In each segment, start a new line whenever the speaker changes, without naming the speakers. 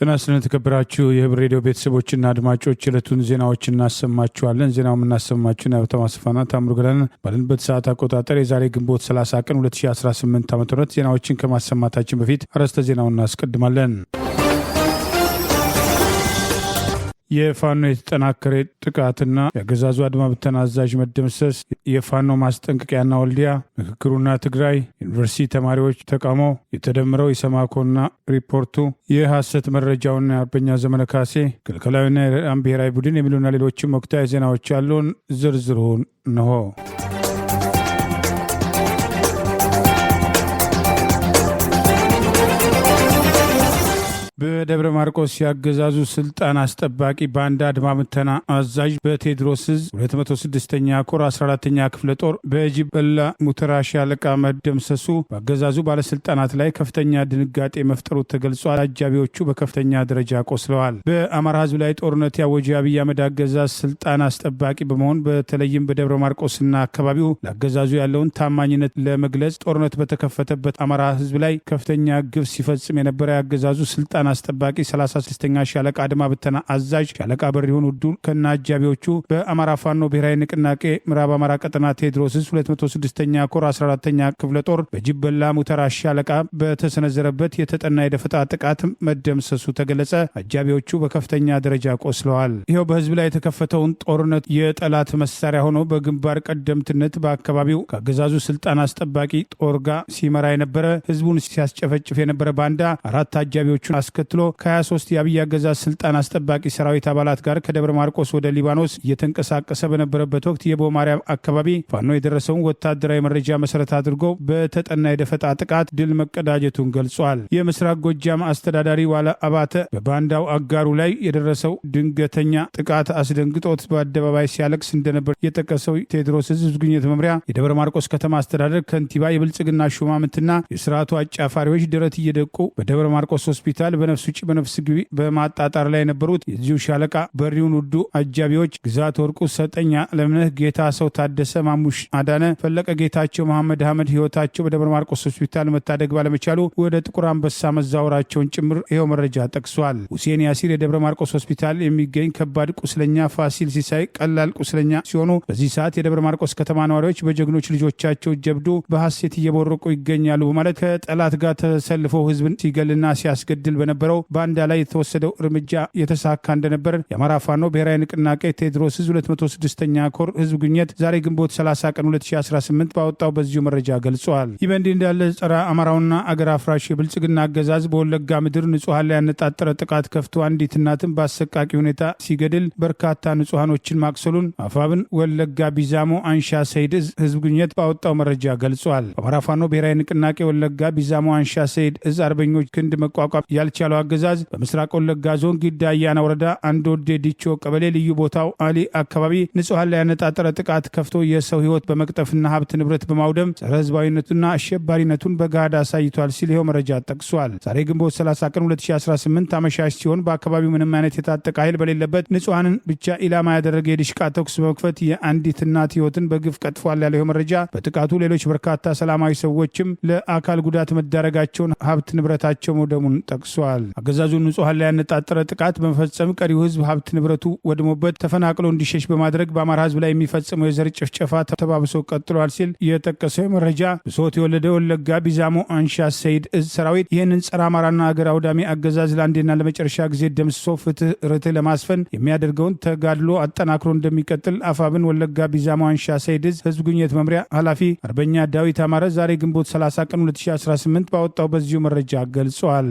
ጤና ይስጥልን ተከብራችሁ የህብር ሬዲዮ ቤተሰቦችና አድማጮች ዕለቱን ዜናዎችን እናሰማችኋለን። ዜናውን እናሰማችሁን ያብተማ ስፋና ታምሩ ገለን ባለንበት ሰዓት አቆጣጠር የዛሬ ግንቦት 30 ቀን 2018 ዓ.ም ዜናዎችን ከማሰማታችን በፊት አርዕስተ ዜናውን እናስቀድማለን። የፋኖ የተጠናከረ ጥቃትና የአገዛዙ አድማ ብተና አዛዥ መደምሰስ፣ የፋኖ ማስጠንቀቂያና ወልዲያ፣ ምክክሩና ትግራይ፣ ዩኒቨርሲቲ ተማሪዎች ተቃውሞ፣ የተደመረው ኢሰማኮና ሪፖርቱ፣ የሐሰት መረጃውና የአርበኛ ዘመነ ካሴ፣ ክልከላዊና የኢራን ብሔራዊ ቡድን የሚሉና ሌሎችም ወቅታዊ ዜናዎች ያሉን ዝርዝሩን እንሆ። በደብረ ማርቆስ ያገዛዙ ስልጣን አስጠባቂ ባንዳ አድማ ብተና አዛዥ በቴዎድሮስ ዕዝ 206ኛ ኮር 14ኛ ክፍለ ጦር በጅበላ ሙተራ ሻለቃ መደምሰሱ በአገዛዙ ባለስልጣናት ላይ ከፍተኛ ድንጋጤ መፍጠሩ ተገልጿል። አጃቢዎቹ በከፍተኛ ደረጃ ቆስለዋል። በአማራ ሕዝብ ላይ ጦርነት ያወጀ አብይ አህመድ አገዛዝ ስልጣን አስጠባቂ በመሆን በተለይም በደብረ ማርቆስና አካባቢው ለአገዛዙ ያለውን ታማኝነት ለመግለጽ ጦርነት በተከፈተበት አማራ ሕዝብ ላይ ከፍተኛ ግፍ ሲፈጽም የነበረ ያገዛዙ ስልጣን አስጠባቂ 36ኛ ሻለቃ አድማ ብተና አዛዥ ሻለቃ በሪሁን ውዱ ከና አጃቢዎቹ በአማራ ፋኖ ብሔራዊ ንቅናቄ ምዕራብ አማራ ቀጠና ቴዎድሮስ ዕዝ 206ኛ ኮር 14ኛ ክፍለ ጦር በጅበላ ሙተራ ሻለቃ በተሰነዘረበት የተጠና የደፈጣ ጥቃት መደምሰሱ ተገለጸ። አጃቢዎቹ በከፍተኛ ደረጃ ቆስለዋል። ይኸው በህዝብ ላይ የተከፈተውን ጦርነት የጠላት መሳሪያ ሆኖ በግንባር ቀደምትነት በአካባቢው ከአገዛዙ ስልጣን አስጠባቂ ጦር ጋር ሲመራ የነበረ ህዝቡን ሲያስጨፈጭፍ የነበረ ባንዳ አራት አጃቢዎቹን አስከትሎ ከ23 የአብይ አገዛዝ ስልጣን አስጠባቂ ሰራዊት አባላት ጋር ከደብረ ማርቆስ ወደ ሊባኖስ እየተንቀሳቀሰ በነበረበት ወቅት የቦ ማርያም አካባቢ ፋኖ የደረሰውን ወታደራዊ መረጃ መሰረት አድርጎ በተጠና የደፈጣ ጥቃት ድል መቀዳጀቱን ገልጿል። የምስራቅ ጎጃም አስተዳዳሪ ዋለ አባተ በባንዳው አጋሩ ላይ የደረሰው ድንገተኛ ጥቃት አስደንግጦት በአደባባይ ሲያለቅስ እንደነበር የጠቀሰው ቴዎድሮስ ዕዝ ግኝት መምሪያ የደብረ ማርቆስ ከተማ አስተዳደር ከንቲባ፣ የብልጽግና ሹማምንትና የስርዓቱ አጫፋሪዎች ደረት እየደቁ በደብረ ማርቆስ ሆስፒታል በነፍስ ውጭ በነፍስ ግቢ በማጣጣር ላይ የነበሩት የዚሁ ሻለቃ በሪውን ውዱ አጃቢዎች ግዛት ወርቁ፣ ሰጠኛ ለምነህ፣ ጌታ ሰው፣ ታደሰ ማሙሽ፣ አዳነ ፈለቀ፣ ጌታቸው መሐመድ አህመድ ህይወታቸው በደብረ ማርቆስ ሆስፒታል መታደግ ባለመቻሉ ወደ ጥቁር አንበሳ መዛወራቸውን ጭምር ይኸው መረጃ ጠቅሷል። ሁሴን ያሲር የደብረ ማርቆስ ሆስፒታል የሚገኝ ከባድ ቁስለኛ፣ ፋሲል ሲሳይ ቀላል ቁስለኛ ሲሆኑ በዚህ ሰዓት የደብረ ማርቆስ ከተማ ነዋሪዎች በጀግኖች ልጆቻቸው ጀብዱ በሐሴት እየቦረቁ ይገኛሉ በማለት ከጠላት ጋር ተሰልፈው ህዝብን ሲገልና ሲያስገድል በነበረው ባንዳ ላይ የተወሰደው እርምጃ የተሳካ እንደነበር የአማራ ፋኖ ብሔራዊ ንቅናቄ ቴዎድሮስ ዕዝ 206ኛ ኮር ህዝብ ግኝት ዛሬ ግንቦት 30 ቀን 2018 ባወጣው በዚሁ መረጃ ገልጿል። ይህ በእንዲህ እንዳለ ጸረ አማራውና አገር አፍራሽ የብልጽግና አገዛዝ በወለጋ ምድር ንጹሐን ላይ ያነጣጠረ ጥቃት ከፍቶ አንዲት እናትን በአሰቃቂ ሁኔታ ሲገድል በርካታ ንጹሐኖችን ማቅሰሉን አፋብን ወለጋ ቢዛሞ አንሻ ሰይድ ዕዝ ህዝብ ግኝት ባወጣው መረጃ ገልጿል። አማራ ፋኖ ብሔራዊ ንቅናቄ ወለጋ ቢዛሞ አንሻ ሰይድ ዕዝ አርበኞች ክንድ መቋቋም ያልቻለው አገዛዝ በምስራቅ ወለጋ ዞን ጊዳ አያና ወረዳ አንድ ወዴ ዲቾ ቀበሌ ልዩ ቦታው አሊ አካባቢ ንጹሐን ላይ ያነጣጠረ ጥቃት ከፍቶ የሰው ህይወት በመቅጠፍና ሀብት ንብረት በማውደም ጸረ ህዝባዊነቱና አሸባሪነቱን በጋድ አሳይቷል ሲል ይኸው መረጃ ጠቅሷል። ዛሬ ግንቦት 30 ቀን 2018 አመሻሽ ሲሆን በአካባቢው ምንም አይነት የታጠቀ ኃይል በሌለበት ንጹሐንን ብቻ ኢላማ ያደረገ የዲሽቃ ተኩስ በመክፈት የአንዲት እናት ህይወትን በግፍ ቀጥፏል ያለው መረጃ በጥቃቱ ሌሎች በርካታ ሰላማዊ ሰዎችም ለአካል ጉዳት መዳረጋቸውን ሀብት ንብረታቸው መውደሙን ጠቅሷል። አገዛዙ ንጹሐን ላይ ያነጣጠረ ጥቃት በመፈጸም ቀሪው ህዝብ ሀብት ንብረቱ ወድሞበት ተፈናቅሎ እንዲሸሽ በማድረግ በአማራ ህዝብ ላይ የሚፈጽመው የዘር ጭፍጨፋ ተባብሶ ቀጥሏል ሲል የጠቀሰው መረጃ ብሶት የወለደ ወለጋ ቢዛሞ አንሻ ሰይድ ዕዝ ሰራዊት ይህንን ጸረ አማራና ሀገር አውዳሚ አገዛዝ ለአንዴና ለመጨረሻ ጊዜ ደምስሶ ፍትህ ርትዕ ለማስፈን የሚያደርገውን ተጋድሎ አጠናክሮ እንደሚቀጥል አፋብን ወለጋ ቢዛሞ አንሻ ሰይድ ዕዝ ህዝብ ግኝት መምሪያ ኃላፊ አርበኛ ዳዊት አማረ ዛሬ ግንቦት 30 ቀን 2018 ባወጣው በዚሁ መረጃ ገልጿል።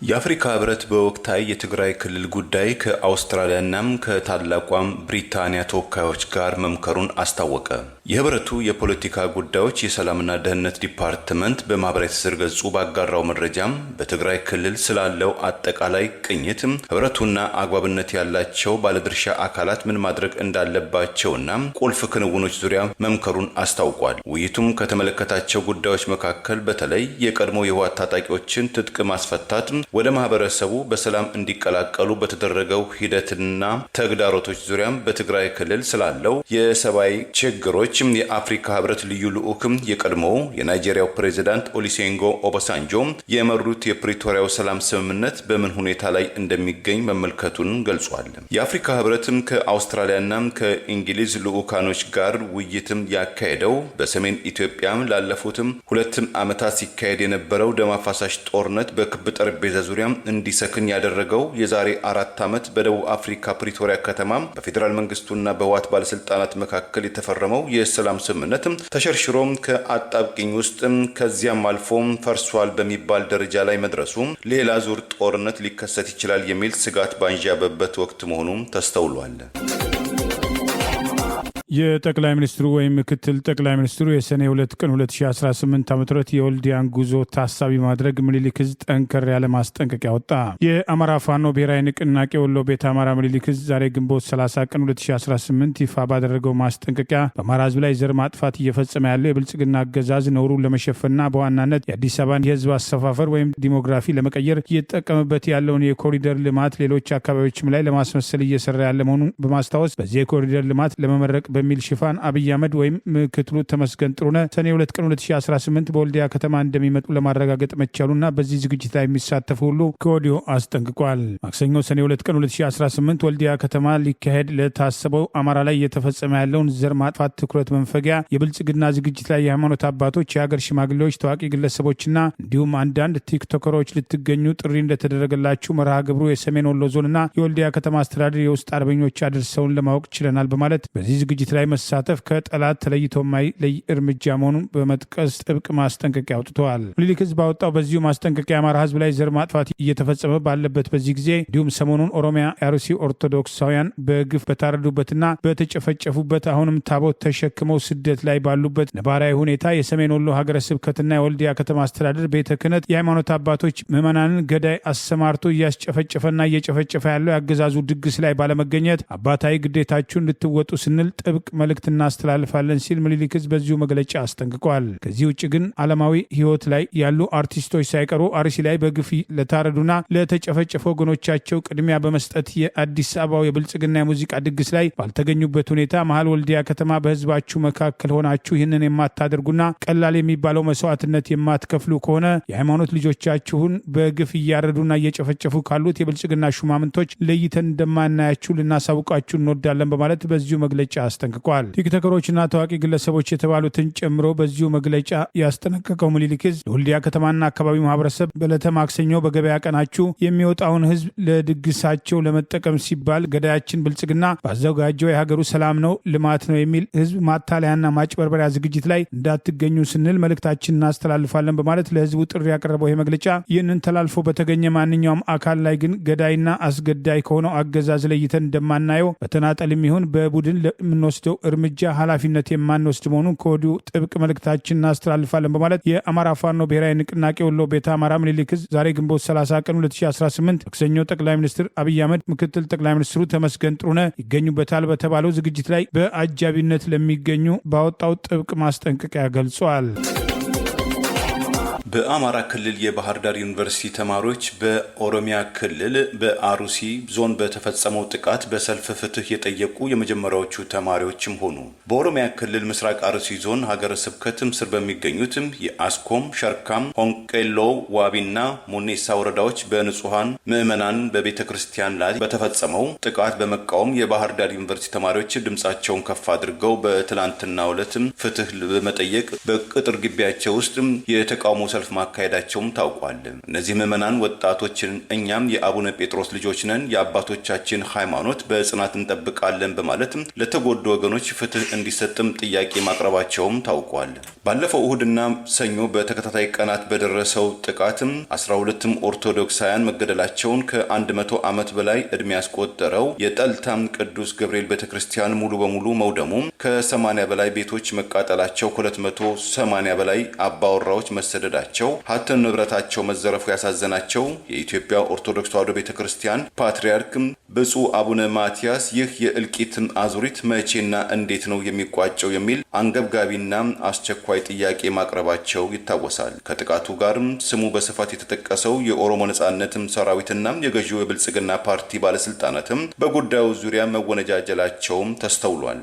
የአፍሪካ ህብረት በወቅታዊ የትግራይ ክልል ጉዳይ ከአውስትራሊያናም ከታላቋም ብሪታንያ ተወካዮች ጋር መምከሩን አስታወቀ። የህብረቱ የፖለቲካ ጉዳዮች የሰላምና ደህንነት ዲፓርትመንት በማህበራዊ ትስስር ገጹ ባጋራው መረጃም በትግራይ ክልል ስላለው አጠቃላይ ቅኝት ህብረቱና አግባብነት ያላቸው ባለድርሻ አካላት ምን ማድረግ እንዳለባቸውና ቁልፍ ክንውኖች ዙሪያ መምከሩን አስታውቋል። ውይይቱም ከተመለከታቸው ጉዳዮች መካከል በተለይ የቀድሞ የህወሓት ታጣቂዎችን ትጥቅ ማስፈታት፣ ወደ ማህበረሰቡ በሰላም እንዲቀላቀሉ በተደረገው ሂደትና ተግዳሮቶች ዙሪያም በትግራይ ክልል ስላለው የሰብአዊ ችግሮች የአፍሪካ ህብረት ልዩ ልዑክም የቀድሞው የናይጄሪያው ፕሬዚዳንት ኦሉሴጉን ኦባሳንጆ የመሩት የፕሪቶሪያው ሰላም ስምምነት በምን ሁኔታ ላይ እንደሚገኝ መመልከቱን ገልጿል። የአፍሪካ ህብረትም ከአውስትራሊያና ከእንግሊዝ ልዑካኖች ጋር ውይይትም ያካሄደው በሰሜን ኢትዮጵያም ላለፉትም 2 ዓመታት ሲካሄድ የነበረው ደም አፋሳሽ ጦርነት በክብ ጠረጴዛ ዙሪያ እንዲሰክን ያደረገው የዛሬ 4 ዓመት በደቡብ አፍሪካ ፕሪቶሪያ ከተማ በፌዴራል መንግስቱና በህወሓት ባለስልጣናት መካከል የተፈረመው የሰላም ስምምነት ተሸርሽሮ ከአጣብቂኝ ውስጥ ከዚያም አልፎ ፈርሷል በሚባል ደረጃ ላይ መድረሱ ሌላ ዙር ጦርነት ሊከሰት ይችላል የሚል ስጋት ባንዣበበት ወቅት መሆኑን ተስተውሏል።
የጠቅላይ ሚኒስትሩ ወይም ምክትል ጠቅላይ ሚኒስትሩ የሰኔ 2 ቀን 2018 ዓ.ም የወልዲያን ጉዞ ታሳቢ ማድረግ ምኒልክ ዕዝ ጠንከር ያለ ማስጠንቀቂያ ወጣ። የአማራ ፋኖ ብሔራዊ ንቅናቄ ወሎ ቤት አማራ ምኒልክ ዕዝ ዛሬ ግንቦት 30 ቀን 2018 ይፋ ባደረገው ማስጠንቀቂያ በአማራ ህዝብ ላይ ዘር ማጥፋት እየፈጸመ ያለው የብልጽግና አገዛዝ ነውሩን ለመሸፈንና በዋናነት የአዲስ አበባን የህዝብ አሰፋፈር ወይም ዲሞግራፊ ለመቀየር እየተጠቀመበት ያለውን የኮሪደር ልማት ሌሎች አካባቢዎችም ላይ ለማስመሰል እየሰራ ያለ መሆኑን በማስታወስ በዚህ የኮሪደር ልማት ለመመረቅ በሚል ሽፋን አብይ አህመድ ወይም ምክትሉ ተመስገን ጥሩነህ ሰኔ 2 ቀን 2018 በወልዲያ ከተማ እንደሚመጡ ለማረጋገጥ መቻሉና በዚህ ዝግጅት ላይ የሚሳተፉ ሁሉ ከወዲሁ አስጠንቅቋል። ማክሰኞ ሰኔ 2 ቀን 2018 ወልዲያ ከተማ ሊካሄድ ለታሰበው አማራ ላይ እየተፈጸመ ያለውን ዘር ማጥፋት ትኩረት መንፈጊያ የብልጽግና ዝግጅት ላይ የሃይማኖት አባቶች፣ የሀገር ሽማግሌዎች፣ ታዋቂ ግለሰቦችና እንዲሁም አንዳንድ ቲክቶከሮች ልትገኙ ጥሪ እንደተደረገላችሁ መርሃ ግብሩ የሰሜን ወሎ ዞንና የወልዲያ ከተማ አስተዳደር የውስጥ አርበኞች አድርሰውን ለማወቅ ችለናል በማለት በዚህ ዝግጅት ላይ መሳተፍ ከጠላት ተለይቶ የማይለይ እርምጃ መሆኑን በመጥቀስ ጥብቅ ማስጠንቀቂያ አውጥተዋል። ምኒልክ ዕዝ ባወጣው በዚሁ ማስጠንቀቂያ የአማራ ህዝብ ላይ ዘር ማጥፋት እየተፈጸመ ባለበት በዚህ ጊዜ እንዲሁም ሰሞኑን ኦሮሚያ የአርሲ ኦርቶዶክሳውያን በግፍ በታረዱበትና በተጨፈጨፉበት አሁንም ታቦት ተሸክመው ስደት ላይ ባሉበት ነባራዊ ሁኔታ የሰሜን ወሎ ሀገረ ስብከትና የወልዲያ ከተማ አስተዳደር ቤተ ክህነት የሃይማኖት አባቶች ምዕመናንን ገዳይ አሰማርቶ እያስጨፈጨፈና እየጨፈጨፈ ያለው የአገዛዙ ድግስ ላይ ባለመገኘት አባታዊ ግዴታችሁን ልትወጡ ስንል ጥብቅ መልእክት እናስተላልፋለን ሲል ምኒልክ ዕዝ በዚሁ መግለጫ አስጠንቅቋል። ከዚህ ውጭ ግን ዓለማዊ ህይወት ላይ ያሉ አርቲስቶች ሳይቀሩ አርሲ ላይ በግፍ ለታረዱና ለተጨፈጨፈ ወገኖቻቸው ቅድሚያ በመስጠት የአዲስ አበባው የብልጽግና የሙዚቃ ድግስ ላይ ባልተገኙበት ሁኔታ መሀል ወልዲያ ከተማ በህዝባችሁ መካከል ሆናችሁ ይህንን የማታደርጉና ቀላል የሚባለው መስዋዕትነት የማትከፍሉ ከሆነ የሃይማኖት ልጆቻችሁን በግፍ እያረዱና እየጨፈጨፉ ካሉት የብልጽግና ሹማምንቶች ለይተን እንደማናያችሁ ልናሳውቃችሁ እንወዳለን በማለት በዚሁ መግለጫ አስጠንቅቋል። ቲክቶከሮችና ታዋቂ ግለሰቦች የተባሉትን ጨምሮ በዚሁ መግለጫ ያስጠነቀቀው ምኒልክ ዕዝ ለወልዲያ ከተማና አካባቢው ማህበረሰብ በዕለተ ማክሰኞ በገበያ ቀናችሁ የሚወጣውን ህዝብ ለድግሳቸው ለመጠቀም ሲባል ገዳያችን ብልጽግና ባዘጋጀው የሀገሩ ሰላም ነው ልማት ነው የሚል ህዝብ ማታለያና ማጭበርበሪያ ዝግጅት ላይ እንዳትገኙ ስንል መልእክታችን እናስተላልፋለን በማለት ለህዝቡ ጥሪ ያቀረበው ይህ መግለጫ ይህንን ተላልፎ በተገኘ ማንኛውም አካል ላይ ግን ገዳይና አስገዳይ ከሆነው አገዛዝ ለይተን እንደማናየው በተናጠልም ይሁን በቡድን የምንወስደው እርምጃ ኃላፊነት የማንወስድ መሆኑን ከወዲሁ ጥብቅ መልእክታችን እናስተላልፋለን በማለት የአማራ ፋኖ ብሔራዊ ንቅናቄ ወሎ ቤት አማራ ምኒልክ ዕዝ ዛሬ ግንቦት 30 ቀን 2018 ማክሰኞ ጠቅላይ ሚኒስትር አብይ አህመድ፣ ምክትል ጠቅላይ ሚኒስትሩ ተመስገን ጥሩነህ ይገኙበታል በተባለው ዝግጅት ላይ በአጃቢነት ለሚገኙ ባወጣው ጥብቅ ማስጠንቀቂያ ገልጿል።
በአማራ ክልል የባህር ዳር ዩኒቨርሲቲ ተማሪዎች በኦሮሚያ ክልል በአሩሲ ዞን በተፈጸመው ጥቃት በሰልፍ ፍትህ የጠየቁ የመጀመሪያዎቹ ተማሪዎችም ሆኑ። በኦሮሚያ ክልል ምስራቅ አሩሲ ዞን ሀገረ ስብከትም ስር በሚገኙትም የአስኮም፣ ሸርካም፣ ሆንቄሎ፣ ዋቢና ሙኔሳ ወረዳዎች በንጹሐን ምዕመናን በቤተ ክርስቲያን ላይ በተፈጸመው ጥቃት በመቃወም የባህር ዳር ዩኒቨርሲቲ ተማሪዎች ድምጻቸውን ከፍ አድርገው በትላንትናው ዕለትም ፍትህ በመጠየቅ በቅጥር ግቢያቸው ውስጥ የተቃውሞ ሰልፍ ማካሄዳቸውም ታውቋል። እነዚህ ምዕመናን ወጣቶችን እኛም የአቡነ ጴጥሮስ ልጆች ነን፣ የአባቶቻችን ሃይማኖት በጽናት እንጠብቃለን በማለት ለተጎዱ ወገኖች ፍትህ እንዲሰጥም ጥያቄ ማቅረባቸውም ታውቋል። ባለፈው እሁድና ሰኞ በተከታታይ ቀናት በደረሰው ጥቃትም 12 ኦርቶዶክሳውያን መገደላቸውን ከ100 ዓመት በላይ እድሜ ያስቆጠረው የጠልታም ቅዱስ ገብርኤል ቤተክርስቲያን ሙሉ በሙሉ መውደሙ፣ ከ80 በላይ ቤቶች መቃጠላቸው፣ ከ280 በላይ አባወራዎች መሰደዳቸው፣ ሀብት ንብረታቸው መዘረፉ ያሳዘናቸው የኢትዮጵያ ኦርቶዶክስ ተዋሕዶ ቤተክርስቲያን ፓትርያርክ ብፁዕ አቡነ ማቲያስ ይህ የእልቂት አዙሪት መቼና እንዴት ነው የሚቋጨው የሚል አንገብጋቢና አስቸኳይ ጥያቄ ማቅረባቸው ይታወሳል። ከጥቃቱ ጋርም ስሙ በስፋት የተጠቀሰው የኦሮሞ ነጻነትም ሰራዊትና የገዢው የብልጽግና ፓርቲ ባለስልጣናትም በጉዳዩ ዙሪያ መወነጃጀላቸውም ተስተውሏል።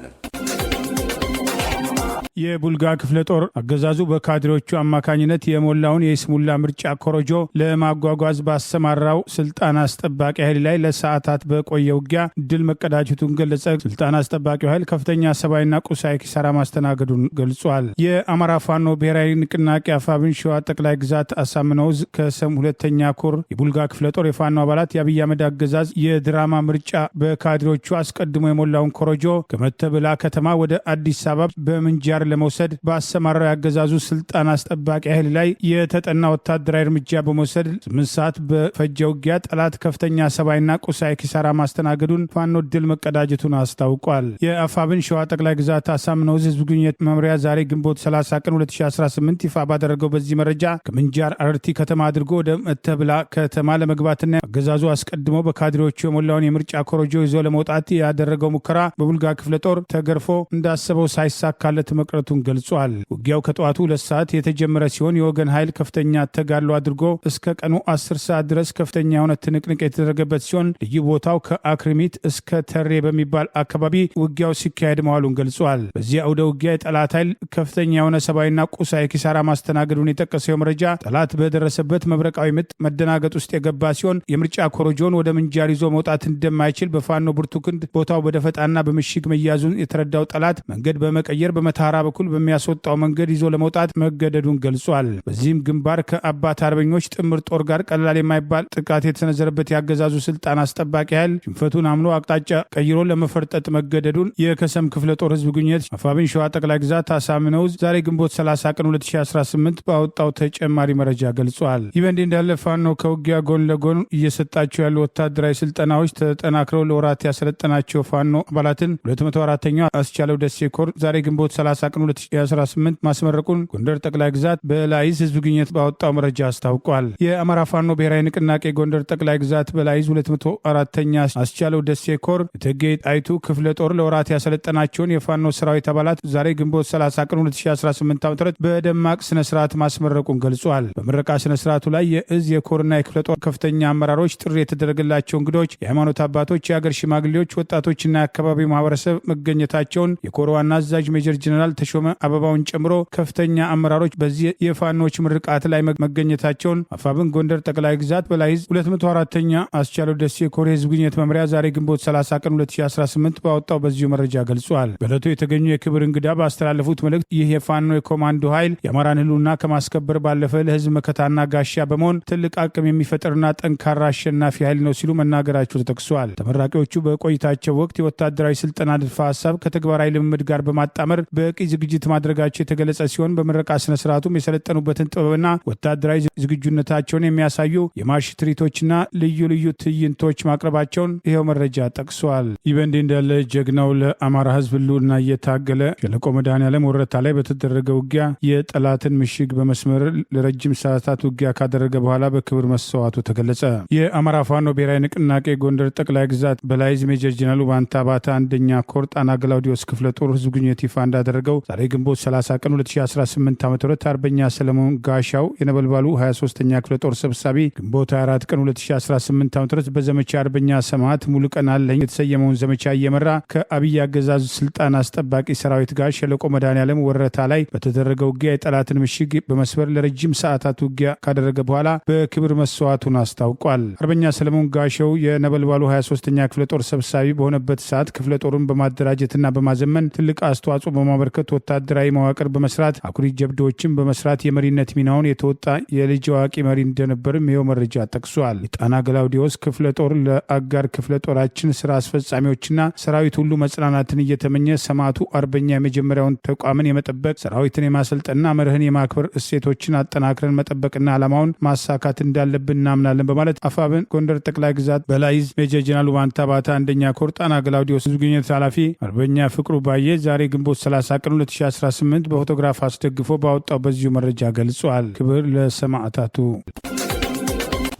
የቡልጋ ክፍለ ጦር አገዛዙ በካድሬዎቹ አማካኝነት የሞላውን የይስሙላ ምርጫ ኮረጆ ለማጓጓዝ ባሰማራው ስልጣን አስጠባቂ ኃይል ላይ ለሰዓታት በቆየ ውጊያ ድል መቀዳጀቱን ገለጸ። ስልጣን አስጠባቂው ኃይል ከፍተኛ ሰብአዊና ቁሳዊ ኪሳራ ማስተናገዱን ገልጿል። የአማራ ፋኖ ብሔራዊ ንቅናቄ አፋብን ሸዋ ጠቅላይ ግዛት አሳምነው ዕዝ ከሰም 2ኛ ኮር የቡልጋ ክፍለ ጦር የፋኖ አባላት የአብይ አህመድ አገዛዝ የድራማ ምርጫ በካድሬዎቹ አስቀድሞ የሞላውን ኮረጆ ከመተብላ ከተማ ወደ አዲስ አበባ በምንጃር ለመውሰድ በአሰማራው ያገዛዙ ስልጣን አስጠባቂ ኃይል ላይ የተጠና ወታደራዊ እርምጃ በመውሰድ 8 ሰዓት በፈጀ ውጊያ ጠላት ከፍተኛ ሰብአዊና ቁሳዊ ኪሳራ ማስተናገዱን ፋኖ ድል መቀዳጀቱን አስታውቋል። የአፋብን ሸዋ ጠቅላይ ግዛት አሳምነው ዕዝ ህዝብ ግንኙነት መምሪያ ዛሬ ግንቦት 30 ቀን 2018 ይፋ ባደረገው በዚህ መረጃ ከምንጃር አረርቲ ከተማ አድርጎ ወደ መተብላ ከተማ ለመግባትና አገዛዙ አስቀድሞ በካድሬዎቹ የሞላውን የምርጫ ኮረጆ ይዞ ለመውጣት ያደረገው ሙከራ በቡልጋ ክፍለ ጦር ተገርፎ እንዳሰበው ሳይሳካለት መቅረቱን ገልጿል። ውጊያው ከጠዋቱ 2 ሰዓት የተጀመረ ሲሆን የወገን ኃይል ከፍተኛ ተጋድሎ አድርጎ እስከ ቀኑ 10 ሰዓት ድረስ ከፍተኛ የሆነ ትንቅንቅ የተደረገበት ሲሆን ልዩ ቦታው ከአክሪሚት እስከ ተሬ በሚባል አካባቢ ውጊያው ሲካሄድ መዋሉን ገልጿል። በዚህ አውደ ውጊያ የጠላት ኃይል ከፍተኛ የሆነ ሰብአዊና ቁሳዊ ኪሳራ ማስተናገዱን የጠቀሰው መረጃ ጠላት በደረሰበት መብረቃዊ ምት መደናገጥ ውስጥ የገባ ሲሆን የምርጫ ኮረጆን ወደ ምንጃር ይዞ መውጣት እንደማይችል በፋኖ ብርቱ ክንድ ቦታው በደፈጣና በምሽግ መያዙን የተረዳው ጠላት መንገድ በመቀየር በመታራ በኩል በሚያስወጣው መንገድ ይዞ ለመውጣት መገደዱን ገልጿል። በዚህም ግንባር ከአባት አርበኞች ጥምር ጦር ጋር ቀላል የማይባል ጥቃት የተሰነዘረበት ያገዛዙ ስልጣን አስጠባቂ ኃይል ሽንፈቱን አምኖ አቅጣጫ ቀይሮ ለመፈርጠጥ መገደዱን የከሰም ክፍለ ጦር ህዝብ ግንኙነት አፋብን ሸዋ ጠቅላይ ግዛት አሳምነው ዕዝ ዛሬ ግንቦት 30 ቀን 2018 ባወጣው ተጨማሪ መረጃ ገልጿል። ይህ በእንዲህ እንዳለ ፋኖ ከውጊያ ጎን ለጎን እየሰጣቸው ያሉ ወታደራዊ ስልጠናዎች ተጠናክረው ለወራት ያሰለጠናቸው ፋኖ አባላትን 204ኛው አስቻለው ደሴ ኮር ዛሬ ግንቦት 30 ቀን 2018 ማስመረቁን ጎንደር ጠቅላይ ግዛት በላይዝ ህዝብ ግንኙነት ባወጣው መረጃ አስታውቋል። የአማራ ፋኖ ብሔራዊ ንቅናቄ ጎንደር ጠቅላይ ግዛት በላይዝ 204ኛ አስቻለው ደሴ ኮር እቴጌ ጣይቱ ክፍለ ጦር ለወራት ያሰለጠናቸውን የፋኖ ሰራዊት አባላት ዛሬ ግንቦት 30 ቀን 2018 ዓ.ም በደማቅ ስነ ስርዓት ማስመረቁን ገልጿል። በምረቃ ስነ ስርዓቱ ላይ የእዝ የኮርና የክፍለ ጦር ከፍተኛ አመራሮች፣ ጥሪ የተደረገላቸው እንግዶች፣ የሃይማኖት አባቶች፣ የሀገር ሽማግሌዎች፣ ወጣቶችና የአካባቢው ማህበረሰብ መገኘታቸውን የኮር ዋና አዛዥ ሜጀር ጀነራል ተሾመ አበባውን ጨምሮ ከፍተኛ አመራሮች በዚህ የፋኖች ምርቃት ላይ መገኘታቸውን አፋብን ጎንደር ጠቅላይ ግዛት በላይዝ 204ኛ አስቻለው ደሴ ኮር የህዝብ ግንኙነት መምሪያ ዛሬ ግንቦት 30 ቀን 2018 ባወጣው በዚሁ መረጃ ገልጿል። በዕለቱ የተገኙ የክብር እንግዳ ባስተላለፉት መልእክት ይህ የፋኖ የኮማንዶ ኃይል የአማራን ህልውና ከማስከበር ባለፈ ለህዝብ መከታና ጋሻ በመሆን ትልቅ አቅም የሚፈጥርና ጠንካራ አሸናፊ ኃይል ነው ሲሉ መናገራቸው ተጠቅሷል። ተመራቂዎቹ በቆይታቸው ወቅት የወታደራዊ ስልጠና ንድፈ ሀሳብ ከተግባራዊ ልምምድ ጋር በማጣመር በቂ ዝግጅት ማድረጋቸው የተገለጸ ሲሆን በምረቃ ስነ ስርዓቱም የሰለጠኑበትን ጥበብና ወታደራዊ ዝግጁነታቸውን የሚያሳዩ የማርሽ ትርኢቶችና ልዩ ልዩ ትዕይንቶች ማቅረባቸውን ይኸው መረጃ ጠቅሷል። ይህ በእንዲህ እንዳለ ጀግናው ለአማራ ህዝብ ህልውና እየታገለ ሸለቆ መድኃኔዓለም ወረታ ላይ በተደረገ ውጊያ የጠላትን ምሽግ በመስመር ለረጅም ሰዓታት ውጊያ ካደረገ በኋላ በክብር መሰዋቱ ተገለጸ። የአማራ ፋኖ ብሔራዊ ንቅናቄ ጎንደር ጠቅላይ ግዛት በላይዝ ሜጀር ጀነራል ባንታ ባታ አንደኛ ኮር ጣና ገላውዲዮስ ክፍለ ጦር ህዝብ ግንኙነት ይፋ እንዳደረገው ዛሬ ግንቦት 30 ቀን 2018 ዓ.ም አርበኛ ሰለሞን ጋሻው የነበልባሉ 23ኛ ክፍለ ጦር ሰብሳቢ ግንቦት 24 ቀን 2018 ዓ.ም በዘመቻ አርበኛ ሰማዕት ሙሉቀን አለኝ የተሰየመውን ዘመቻ እየመራ ከአብይ አገዛዙ ስልጣን አስጠባቂ ሰራዊት ጋር ሸለቆ መድኃኔዓለም ወረታ ላይ በተደረገ ውጊያ የጠላትን ምሽግ በመስበር ለረጅም ሰዓታት ውጊያ ካደረገ በኋላ በክብር መስዋዕቱን አስታውቋል። አርበኛ ሰለሞን ጋሻው የነበልባሉ 23ኛ ክፍለ ጦር ሰብሳቢ በሆነበት ሰዓት ክፍለ ጦሩን በማደራጀትና በማዘመን ትልቅ አስተዋጽኦ በማበርከት ወታደራዊ መዋቅር በመስራት አኩሪ ጀብዶችን በመስራት የመሪነት ሚናውን የተወጣ የልጅ አዋቂ መሪ እንደነበርም ይኸው መረጃ ጠቅሷል። የጣና ገላውዲዮስ ክፍለ ጦር ለአጋር ክፍለ ጦራችን ስራ አስፈጻሚዎችና ሰራዊት ሁሉ መጽናናትን እየተመኘ ሰማዕቱ አርበኛ የመጀመሪያውን ተቋምን የመጠበቅ ሰራዊትን የማሰልጠንና መርህን የማክበር እሴቶችን አጠናክረን መጠበቅና ዓላማውን ማሳካት እንዳለብን እናምናለን በማለት አፋብን ጎንደር ጠቅላይ ግዛት በላይዝ ሜጀር ጀነራል ባንታ ባታ አንደኛ ኮር ጣና ገላውዲዮስ ህዝብ ግንኙነት ኃላፊ አርበኛ ፍቅሩ ባየ ዛሬ ግንቦት 30 ቀን 2018 በፎቶግራፍ አስደግፎ ባወጣው በዚሁ መረጃ ገልጿል። ክብር ለሰማዕታቱ።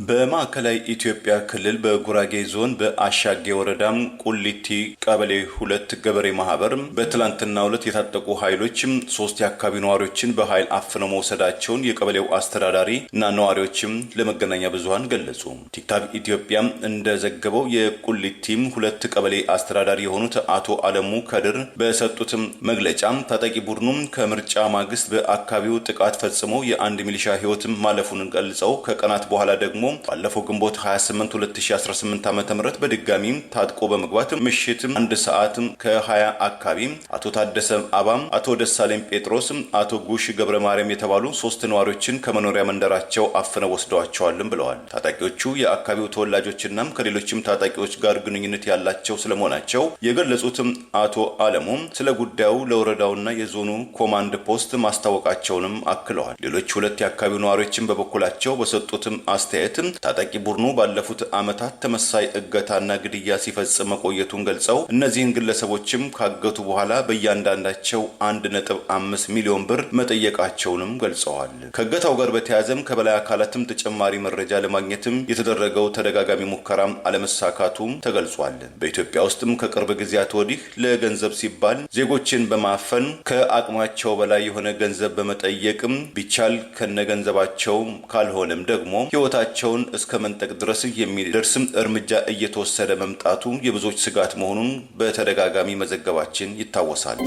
በማዕከላዊ ኢትዮጵያ ክልል በጉራጌ ዞን በአሻጌ ወረዳም ቁሊቲ ቀበሌ 2 ገበሬ ማህበር በትላንትናው ዕለት የታጠቁ ኃይሎች 3 የአካባቢ ነዋሪዎችን በኃይል አፍነው መውሰዳቸውን የቀበሌው አስተዳዳሪ እና ነዋሪዎችም ለመገናኛ ብዙሃን ገለጹ። ቲክታክ ኢትዮጵያ እንደዘገበው የቁሊቲም 2 ቀበሌ አስተዳዳሪ የሆኑት አቶ አለሙ ከድር በሰጡት መግለጫ ታጣቂ ቡድኑ ከምርጫ ማግስት በአካባቢው ጥቃት ፈጽሞ የአንድ ሚሊሻ ህይወት ማለፉን ገልጸው ከቀናት በኋላ ደግሞ ባለፈው ግንቦት 28 2018 ዓ.ም በድጋሚ ታጥቆ በመግባት ምሽት 1 ሰዓት ከ20 አካባቢ አቶ ታደሰ አባም፣ አቶ ደሳለኝ ጴጥሮስ፣ አቶ ጉሽ ገብረ ማርያም የተባሉ 3 ነዋሪዎችን ከመኖሪያ መንደራቸው አፍነው ወስደዋቸዋል ብለዋል። ታጣቂዎቹ የአካባቢው ተወላጆችና ከሌሎችም ታጣቂዎች ጋር ግንኙነት ያላቸው ስለመሆናቸው የገለጹት አቶ አለሙ ስለ ጉዳዩ ለወረዳውና የዞኑ ኮማንድ ፖስት ማስታወቃቸውንም አክለዋል። ሌሎች 2 የአካባቢው ነዋሪዎችን በበኩላቸው በሰጡት አስተያየት ታጣቂ ቡድኑ ባለፉት ዓመታት ተመሳሳይ እገታና ግድያ ሲፈጽም መቆየቱን ገልጸው እነዚህን ግለሰቦችም ካገቱ በኋላ በእያንዳንዳቸው 1.5 ሚሊዮን ብር መጠየቃቸውንም ገልጸዋል። ከእገታው ጋር በተያያዘም ከበላይ አካላትም ተጨማሪ መረጃ ለማግኘትም የተደረገው ተደጋጋሚ ሙከራም አለመሳካቱም ተገልጿል። በኢትዮጵያ ውስጥም ከቅርብ ጊዜያት ወዲህ ለገንዘብ ሲባል ዜጎችን በማፈን ከአቅማቸው በላይ የሆነ ገንዘብ በመጠየቅም ቢቻል ከነገንዘባቸው ካልሆነም ደግሞ ህይወታቸውን እስከ መንጠቅ ድረስ የሚደርስም እርምጃ እየተወሰደ መምጣቱ የብዙዎች ስጋት መሆኑን በተደጋጋሚ መዘገባችን ይታወሳል።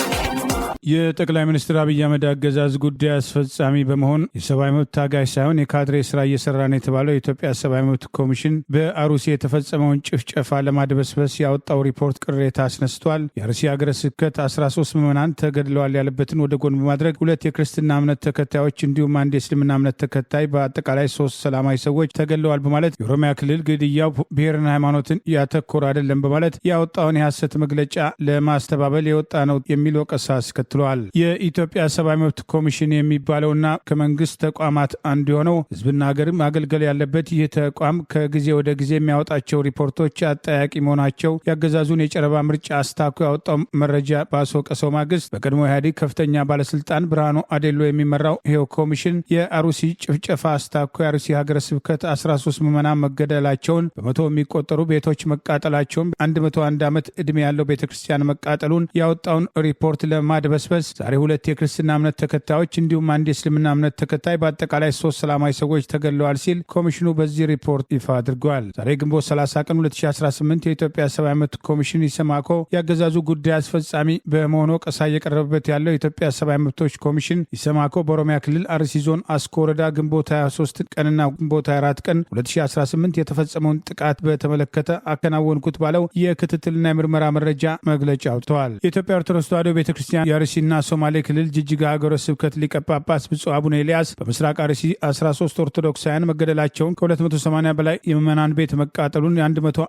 የጠቅላይ ሚኒስትር አብይ አህመድ አገዛዝ ጉዳይ አስፈጻሚ በመሆን የሰብአዊ መብት ታጋይ ሳይሆን የካድሬ ስራ እየሰራ ነው የተባለው የኢትዮጵያ ሰብአዊ መብት ኮሚሽን በአሩሲ የተፈጸመውን ጭፍጨፋ ለማድበስበስ ያወጣው ሪፖርት ቅሬታ አስነስቷል። የአርሲ ሀገረ ስብከት 13 ምዕመናን ተገድለዋል ያለበትን ወደ ጎን በማድረግ 2 የክርስትና እምነት ተከታዮች እንዲሁም 1 የእስልምና እምነት ተከታይ በአጠቃላይ 3 ሰላማዊ ሰዎች ተገድለዋል በማለት የኦሮሚያ ክልል ግድያው ብሔርና ሃይማኖትን ያተኮረ አይደለም በማለት ያወጣውን የሐሰት መግለጫ ለማስተባበል የወጣ ነው የሚል ወቀሳ አስከትሏል። የኢትዮጵያ ሰብአዊ መብት ኮሚሽን የሚባለውና ከመንግስት ተቋማት አንዱ የሆነው ህዝብና ሀገርም ማገልገል ያለበት ይህ ተቋም ከጊዜ ወደ ጊዜ የሚያወጣቸው ሪፖርቶች አጠያቂ መሆናቸው ያገዛዙን የጨረባ ምርጫ አስታኮ ያወጣው መረጃ ባስወቀሰው ማግስት በቀድሞ ኢህአዴግ ከፍተኛ ባለስልጣን ብርሃኑ አዴሎ የሚመራው ይኸው ኮሚሽን የአሩሲ ጭፍጨፋ አስታኮ የአሩሲ ሀገረ ስብከት 13 ምዕመናን መገደላቸውን፣ በመቶ የሚቆጠሩ ቤቶች መቃጠላቸውን፣ 101 ዓመት ዕድሜ ያለው ቤተክርስቲያን መቃጠሉን ያወጣውን ሪፖርት ለማድበስበስ ዛሬ 2 የክርስትና እምነት ተከታዮች እንዲሁም 1 የእስልምና እምነት ተከታይ በአጠቃላይ 3 ሰላማዊ ሰዎች ተገድለዋል ሲል ኮሚሽኑ በዚህ ሪፖርት ይፋ አድርጓል። ዛሬ ግንቦት 30 ቀን 2018 የኢትዮጵያ ሰብአዊ መብት ኮሚሽን ኢሰማኮ ያገዛዙ ጉዳይ አስፈጻሚ በመሆኑ ወቀሳ እየቀረበበት ያለው የኢትዮጵያ ሰብአዊ መብቶች ኮሚሽን ኢሰማኮ በኦሮሚያ ክልል አርሲ ዞን አስኮ ወረዳ ግንቦት 23 ቀንና ግንቦት 24 ቀን 2018 የተፈጸመውን ጥቃት በተመለከተ አከናወንኩት ባለው የክትትልና የምርመራ መረጃ መግለጫ አውጥተዋል። የኢትዮጵያ ኦርቶዶክስ ተዋሕዶ ቤተክርስቲያን የአርሲና ሶማሌ ክልል ጅጅጋ ሀገረ ስብከት ሊቀ ጳጳስ ብፁዕ አቡነ ኤልያስ በምስራቅ አርሲ 13 ኦርቶዶክሳውያን መገደላቸውን፣ ከ280 በላይ የምዕመናን ቤት መቃጠሉን፣ የ101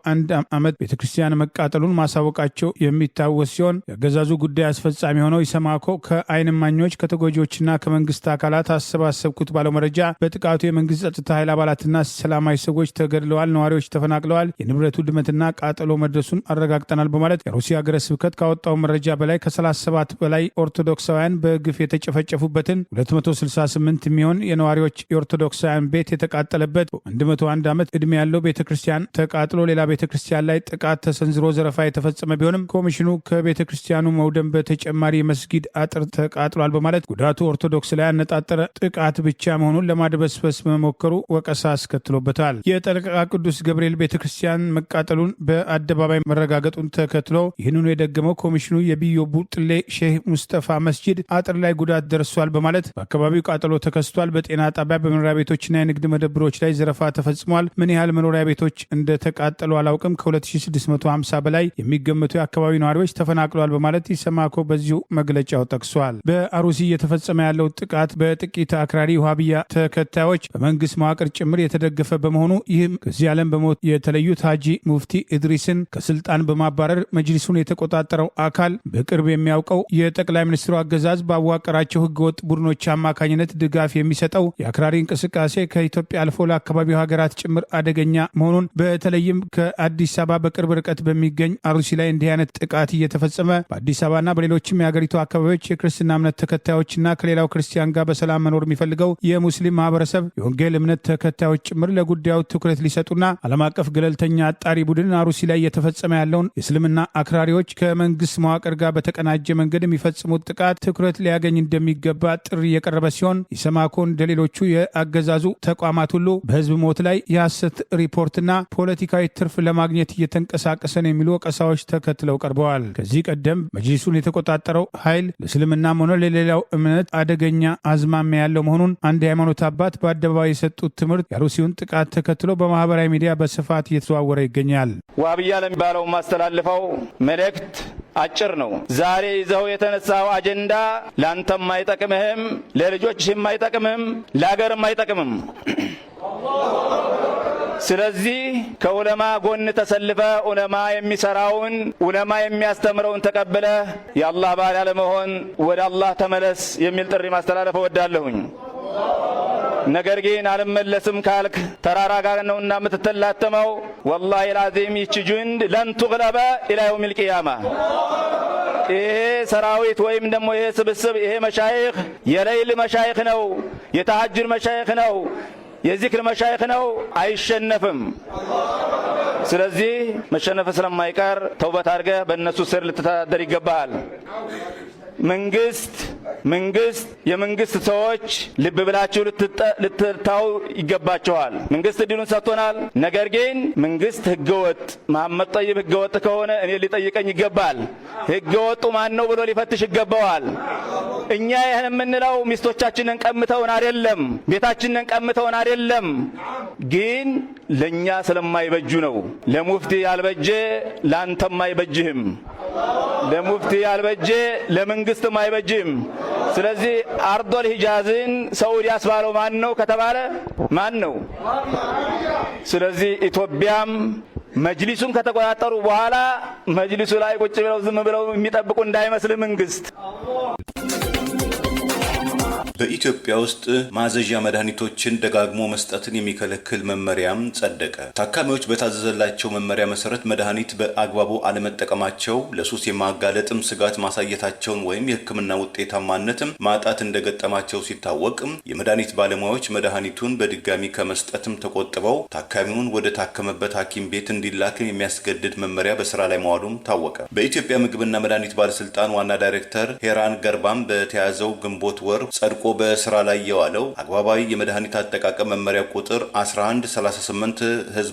ዓመት ቤተክርስቲያን መቃጠሉን ማሳወቃቸው የሚታወስ ሲሆን የአገዛዙ ጉዳይ አስፈጻሚ ሆነው ኢሰማኮ ከዓይን እማኞች ከተጎጂዎችና ከመንግስት አካላት አሰባሰብኩት ባለው መረጃ በጥቃቱ የመንግስት ጸጥታ ኃይል አባላትና ሰላማዊ ሰዎች ተገድለዋል፣ ነዋሪዎች ተፈናቅለዋል፣ የንብረት ውድመትና ቃጠሎ መድረሱን አረጋግጠናል በማለት የሩሲያ ሀገረ ስብከት ካወጣው መረጃ በላይ ከ37 በላይ ኦርቶዶክሳውያን በግፍ የተጨፈጨፉበትን 268 የሚሆን የነዋሪዎች የኦርቶዶክሳውያን ቤት የተቃጠለበት 101 ዓመት ዕድሜ ያለው ቤተክርስቲያን ተቃጥሎ ሌላ ቤተክርስቲያን ላይ ጥቃት ተሰንዝሮ ዘረፋ የተፈጸመ ቢሆንም ኮሚሽኑ ከቤተክርስቲያኑ መውደም በተጨማሪ የመስጊድ አጥር ተቃጥሏል በማለት ጉዳቱ ኦርቶዶክስ ላይ ያነጣጠረ ጥቃት ብቻ መሆኑን ለማድበስበስ መሞከሩ ወቀሳ አስከትሎበታል። የጠለቃ ቅዱስ ገብርኤል ቤተክርስቲያን መቃጠሉን በአደባባይ መረጋገጡን ተከትሎ ይህንኑ የደገመው ኮሚሽኑ የቢዮ ቡጥሌ ሼህ ሙስጠፋ መስጂድ አጥር ላይ ጉዳት ደርሷል በማለት በአካባቢው ቃጠሎ ተከስቷል፣ በጤና ጣቢያ በመኖሪያ ቤቶችና የንግድ መደብሮች ላይ ዘረፋ ተፈጽሟል፣ ምን ያህል መኖሪያ ቤቶች እንደተቃጠሉ አላውቅም፣ ከ2650 በላይ የሚገመቱ የአካባቢ ነዋሪዎች ተፈናቅለዋል በማለት ኢሰማኮ በዚሁ መግለጫው ጠቅሷል። በአሩሲ እየተፈጸመ ያለው ጥቃት በጥቂት አክራሪ ውሃብያ ተከታዮች በመንግስት መዋቅር ጭምር የተደገፈ በመሆኑ ይህም ከዚህ ዓለም በሞት የተለዩት ሀጂ ሙፍቲ ኢድሪስን ከስልጣን በማባረር መጅሊሱን የተቆጣጠረው አካል በቅርብ የሚያውቀው የጠቅላይ ሚኒስትሩ አገዛዝ ባዋቀራቸው ህገወጥ ቡድኖች አማካኝነት ድጋፍ የሚሰጠው የአክራሪ እንቅስቃሴ ከኢትዮጵያ አልፎ ለአካባቢው ሀገራት ጭምር አደገኛ መሆኑን በተለይም ከአዲስ አበባ በቅርብ ርቀት በሚገኝ አሩሲ ላይ እንዲህ አይነት ጥቃት እየተፈጸመ በአዲስ አበባና በሌሎችም የሀገሪቱ አካባቢዎች የክርስትና እምነት ተከታዮችና ከሌላው ክርስቲያን ጋር በሰላም መኖር የሚፈልገው የሙስሊም ማህበረሰብ የወንጌል እምነት ተከታዮች ጭምር ለጉዳዩ ትኩረት ሊሰጡና ዓለም አቀፍ ገለልተኛ አጣሪ ቡድን አሩሲ ላይ የተፈጸመ ያለውን የእስልምና አክራሪዎች ከመንግስት መዋቅር ጋር በተቀናጀ መንገድ የሚፈጽሙት ጥቃት ትኩረት ሊያገኝ እንደሚገባ ጥሪ የቀረበ ሲሆን ኢሰማኮ እንደሌሎቹ የአገዛዙ ተቋማት ሁሉ በህዝብ ሞት ላይ የሐሰት ሪፖርትና ፖለቲካዊ ትርፍ ለማግኘት እየተንቀሳቀሰ ነው የሚሉ ወቀሳዎች ተከትለው ቀርበዋል። ከዚህ ቀደም መጅሊሱን የተቆጣጠረው ኃይል ለእስልምናም ሆነ ለሌላው እምነት አደገኛ አዝማሚያ ያለው መሆኑን አንድ የሃይማኖት አባት በአደባባይ የሰጡት ትምህርት የአሩሲውን ጥቃት ተከትሎ በማህበራዊ ሚዲያ በስፋት እየተዘዋወረ ይገኛል።
ዋብያ ለሚባለው ማስተላልፈው መልእክት አጭር ነው። ዛሬ ይዘው የተነሳው አጀንዳ ላንተም አይጠቅምህም፣ ለልጆችህም አይጠቅምህም፣ ለሀገርም አይጠቅምም። ስለዚህ ከዑለማ ጎን ተሰልፈ ዑለማ የሚሰራውን ዑለማ የሚያስተምረውን ተቀብለ የአላህ ባሪያ ለመሆን ወደ አላህ ተመለስ የሚል ጥሪ ማስተላለፍ እወዳለሁኝ። ነገር ግን አልመለስም ካልክ ተራራ ጋር ነውና የምትተላተመው። ወላሂ ላዚም ይቺ ጁንድ ለን ትግለበ ኢላ የውሚል ቂያማ። ይሄ ሰራዊት ወይም ደግሞ ይሄ ስብስብ ይሄ መሻይኽ የሌይል መሻይኽ ነው፣ የተሐጅር መሻይኽ ነው፣ የዚክር መሻይኽ ነው፣ አይሸነፍም። ስለዚህ መሸነፍ ስለማይቀር ተውበት አድርገህ በእነሱ ስር ልትተዳደር ይገባሃል። መንግስት የመንግስት ሰዎች ልብ ብላችሁ ልትታው ይገባቸዋል። መንግስት እድሉን ሰጥቶናል። ነገር ግን መንግስት ህገወጥ መሐመድ ጠይብ ህገወጥ ከሆነ እኔ ሊጠይቀኝ ይገባል። ህገወጡ ማን ነው ብሎ ሊፈትሽ ይገባዋል። እኛ ይህን የምንለው ሚስቶቻችንን ቀምተውን አይደለም፣ ቤታችንን ቀምተውን አይደለም፣ ግን ለኛ ስለማይበጁ ነው። ለሙፍቲ ያልበጀ ላንተም አይበጅህም፣ ለሙፍቲ ያልበጀ ለመንግስትም አይበጅም። ስለዚህ አርዶል ሂጃዝን ሰዑዲ ያስባለው ማን ነው ከተባለ ማን ነው? ስለዚህ ኢትዮጵያም መጅሊሱን ከተቆጣጠሩ በኋላ መጅሊሱ ላይ ቁጭ ብለው ዝም ብለው የሚጠብቁ እንዳይመስል መንግስት።
በኢትዮጵያ ውስጥ ማዘዣ መድኃኒቶችን ደጋግሞ መስጠትን የሚከለክል መመሪያም ጸደቀ። ታካሚዎች በታዘዘላቸው መመሪያ መሰረት መድኃኒት በአግባቡ አለመጠቀማቸው ለሱስ የማጋለጥም ስጋት ማሳየታቸውን ወይም የሕክምና ውጤታማነትም ማጣት እንደገጠማቸው ሲታወቅ የመድኃኒት ባለሙያዎች መድኃኒቱን በድጋሚ ከመስጠትም ተቆጥበው ታካሚውን ወደ ታከመበት ሐኪም ቤት እንዲላክ የሚያስገድድ መመሪያ በስራ ላይ መዋሉም ታወቀ። በኢትዮጵያ ምግብና መድኃኒት ባለስልጣን ዋና ዳይሬክተር ሄራን ገርባም በተያዘው ግንቦት ወር ጸድቆ በስራ ላይ የዋለው አግባባዊ የመድኃኒት አጠቃቀም መመሪያ ቁጥር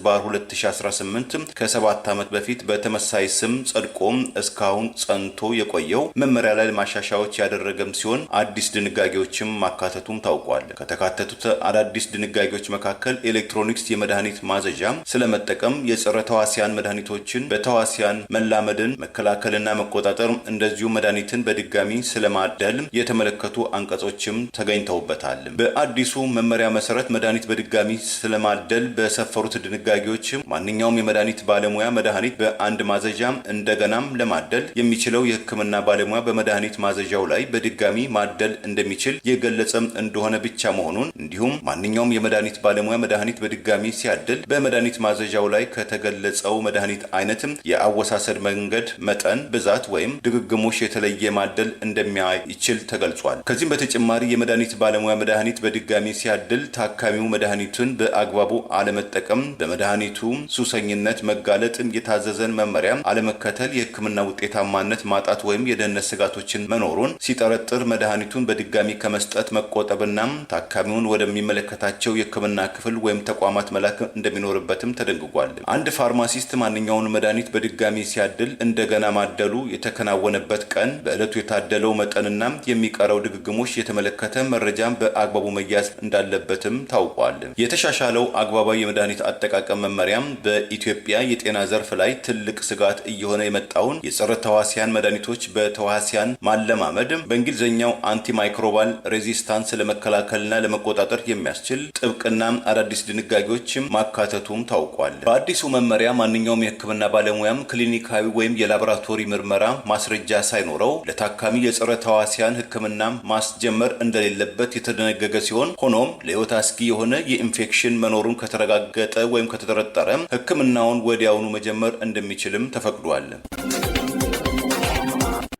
1138/2018 ከ7 ዓመት በፊት በተመሳሳይ ስም ጸድቆም እስካሁን ጸንቶ የቆየው መመሪያ ላይ ማሻሻያዎች ያደረገም ሲሆን አዲስ ድንጋጌዎችም ማካተቱም ታውቋል። ከተካተቱት አዳዲስ ድንጋጌዎች መካከል ኤሌክትሮኒክስ የመድኃኒት ማዘዣ ስለመጠቀም፣ የጸረ ተዋሲያን መድኃኒቶችን በተዋሲያን መላመድን መከላከልና መቆጣጠር፣ እንደዚሁ መድኃኒትን በድጋሚ ስለማደል የተመለከቱ አንቀጾችም ተገኝተውበታል። በአዲሱ መመሪያ መሰረት መድኃኒት በድጋሚ ስለማደል በሰፈሩት ድንጋጌዎች ማንኛውም የመድኃኒት ባለሙያ መድኃኒት በአንድ ማዘዣ እንደገናም ለማደል የሚችለው የሕክምና ባለሙያ በመድኃኒት ማዘዣው ላይ በድጋሚ ማደል እንደሚችል የገለጸ እንደሆነ ብቻ መሆኑን፣ እንዲሁም ማንኛውም የመድኃኒት ባለሙያ መድኃኒት በድጋሚ ሲያደል በመድኃኒት ማዘዣው ላይ ከተገለጸው መድኃኒት አይነትም የአወሳሰድ መንገድ፣ መጠን፣ ብዛት ወይም ድግግሞሽ የተለየ ማደል እንደሚያይችል ተገልጿል። ከዚህም በተጨማሪ የመድኃኒት ባለሙያ መድኃኒት በድጋሚ ሲያድል ታካሚው መድኃኒቱን በአግባቡ አለመጠቀም፣ በመድኃኒቱ ሱሰኝነት መጋለጥ፣ የታዘዘን መመሪያ አለመከተል፣ የሕክምና ውጤታማነት ማጣት ወይም የደህንነት ስጋቶችን መኖሩን ሲጠረጥር መድኃኒቱን በድጋሚ ከመስጠት መቆጠብና ታካሚውን ወደሚመለከታቸው የሕክምና ክፍል ወይም ተቋማት መላክ እንደሚኖርበትም ተደንግጓል። አንድ ፋርማሲስት ማንኛውን መድኃኒት በድጋሚ ሲያድል እንደገና ማደሉ የተከናወነበት ቀን፣ በዕለቱ የታደለው መጠንና የሚቀረው ድግግሞሽ የተመለከተ መረጃም በአግባቡ መያዝ እንዳለበትም ታውቋል። የተሻሻለው አግባባዊ የመድኃኒት አጠቃቀም መመሪያም በኢትዮጵያ የጤና ዘርፍ ላይ ትልቅ ስጋት እየሆነ የመጣውን የጸረ ተዋሲያን መድኃኒቶች በተዋሲያን ማለማመድ በእንግሊዝኛው አንቲማይክሮባል ሬዚስታንስ ለመከላከልና ለመቆጣጠር የሚያስችል ጥብቅና አዳዲስ ድንጋጌዎችም ማካተቱም ታውቋል። በአዲሱ መመሪያ ማንኛውም የሕክምና ባለሙያም ክሊኒካዊ ወይም የላቦራቶሪ ምርመራ ማስረጃ ሳይኖረው ለታካሚ የጸረ ተዋሲያን ሕክምና ማስጀመር እንደሌለበት የተደነገገ ሲሆን ሆኖም ለሕይወት አስጊ የሆነ የኢንፌክሽን መኖሩን ከተረጋገጠ ወይም ከተጠረጠረ ሕክምናውን ወዲያውኑ መጀመር እንደሚችልም ተፈቅዷል።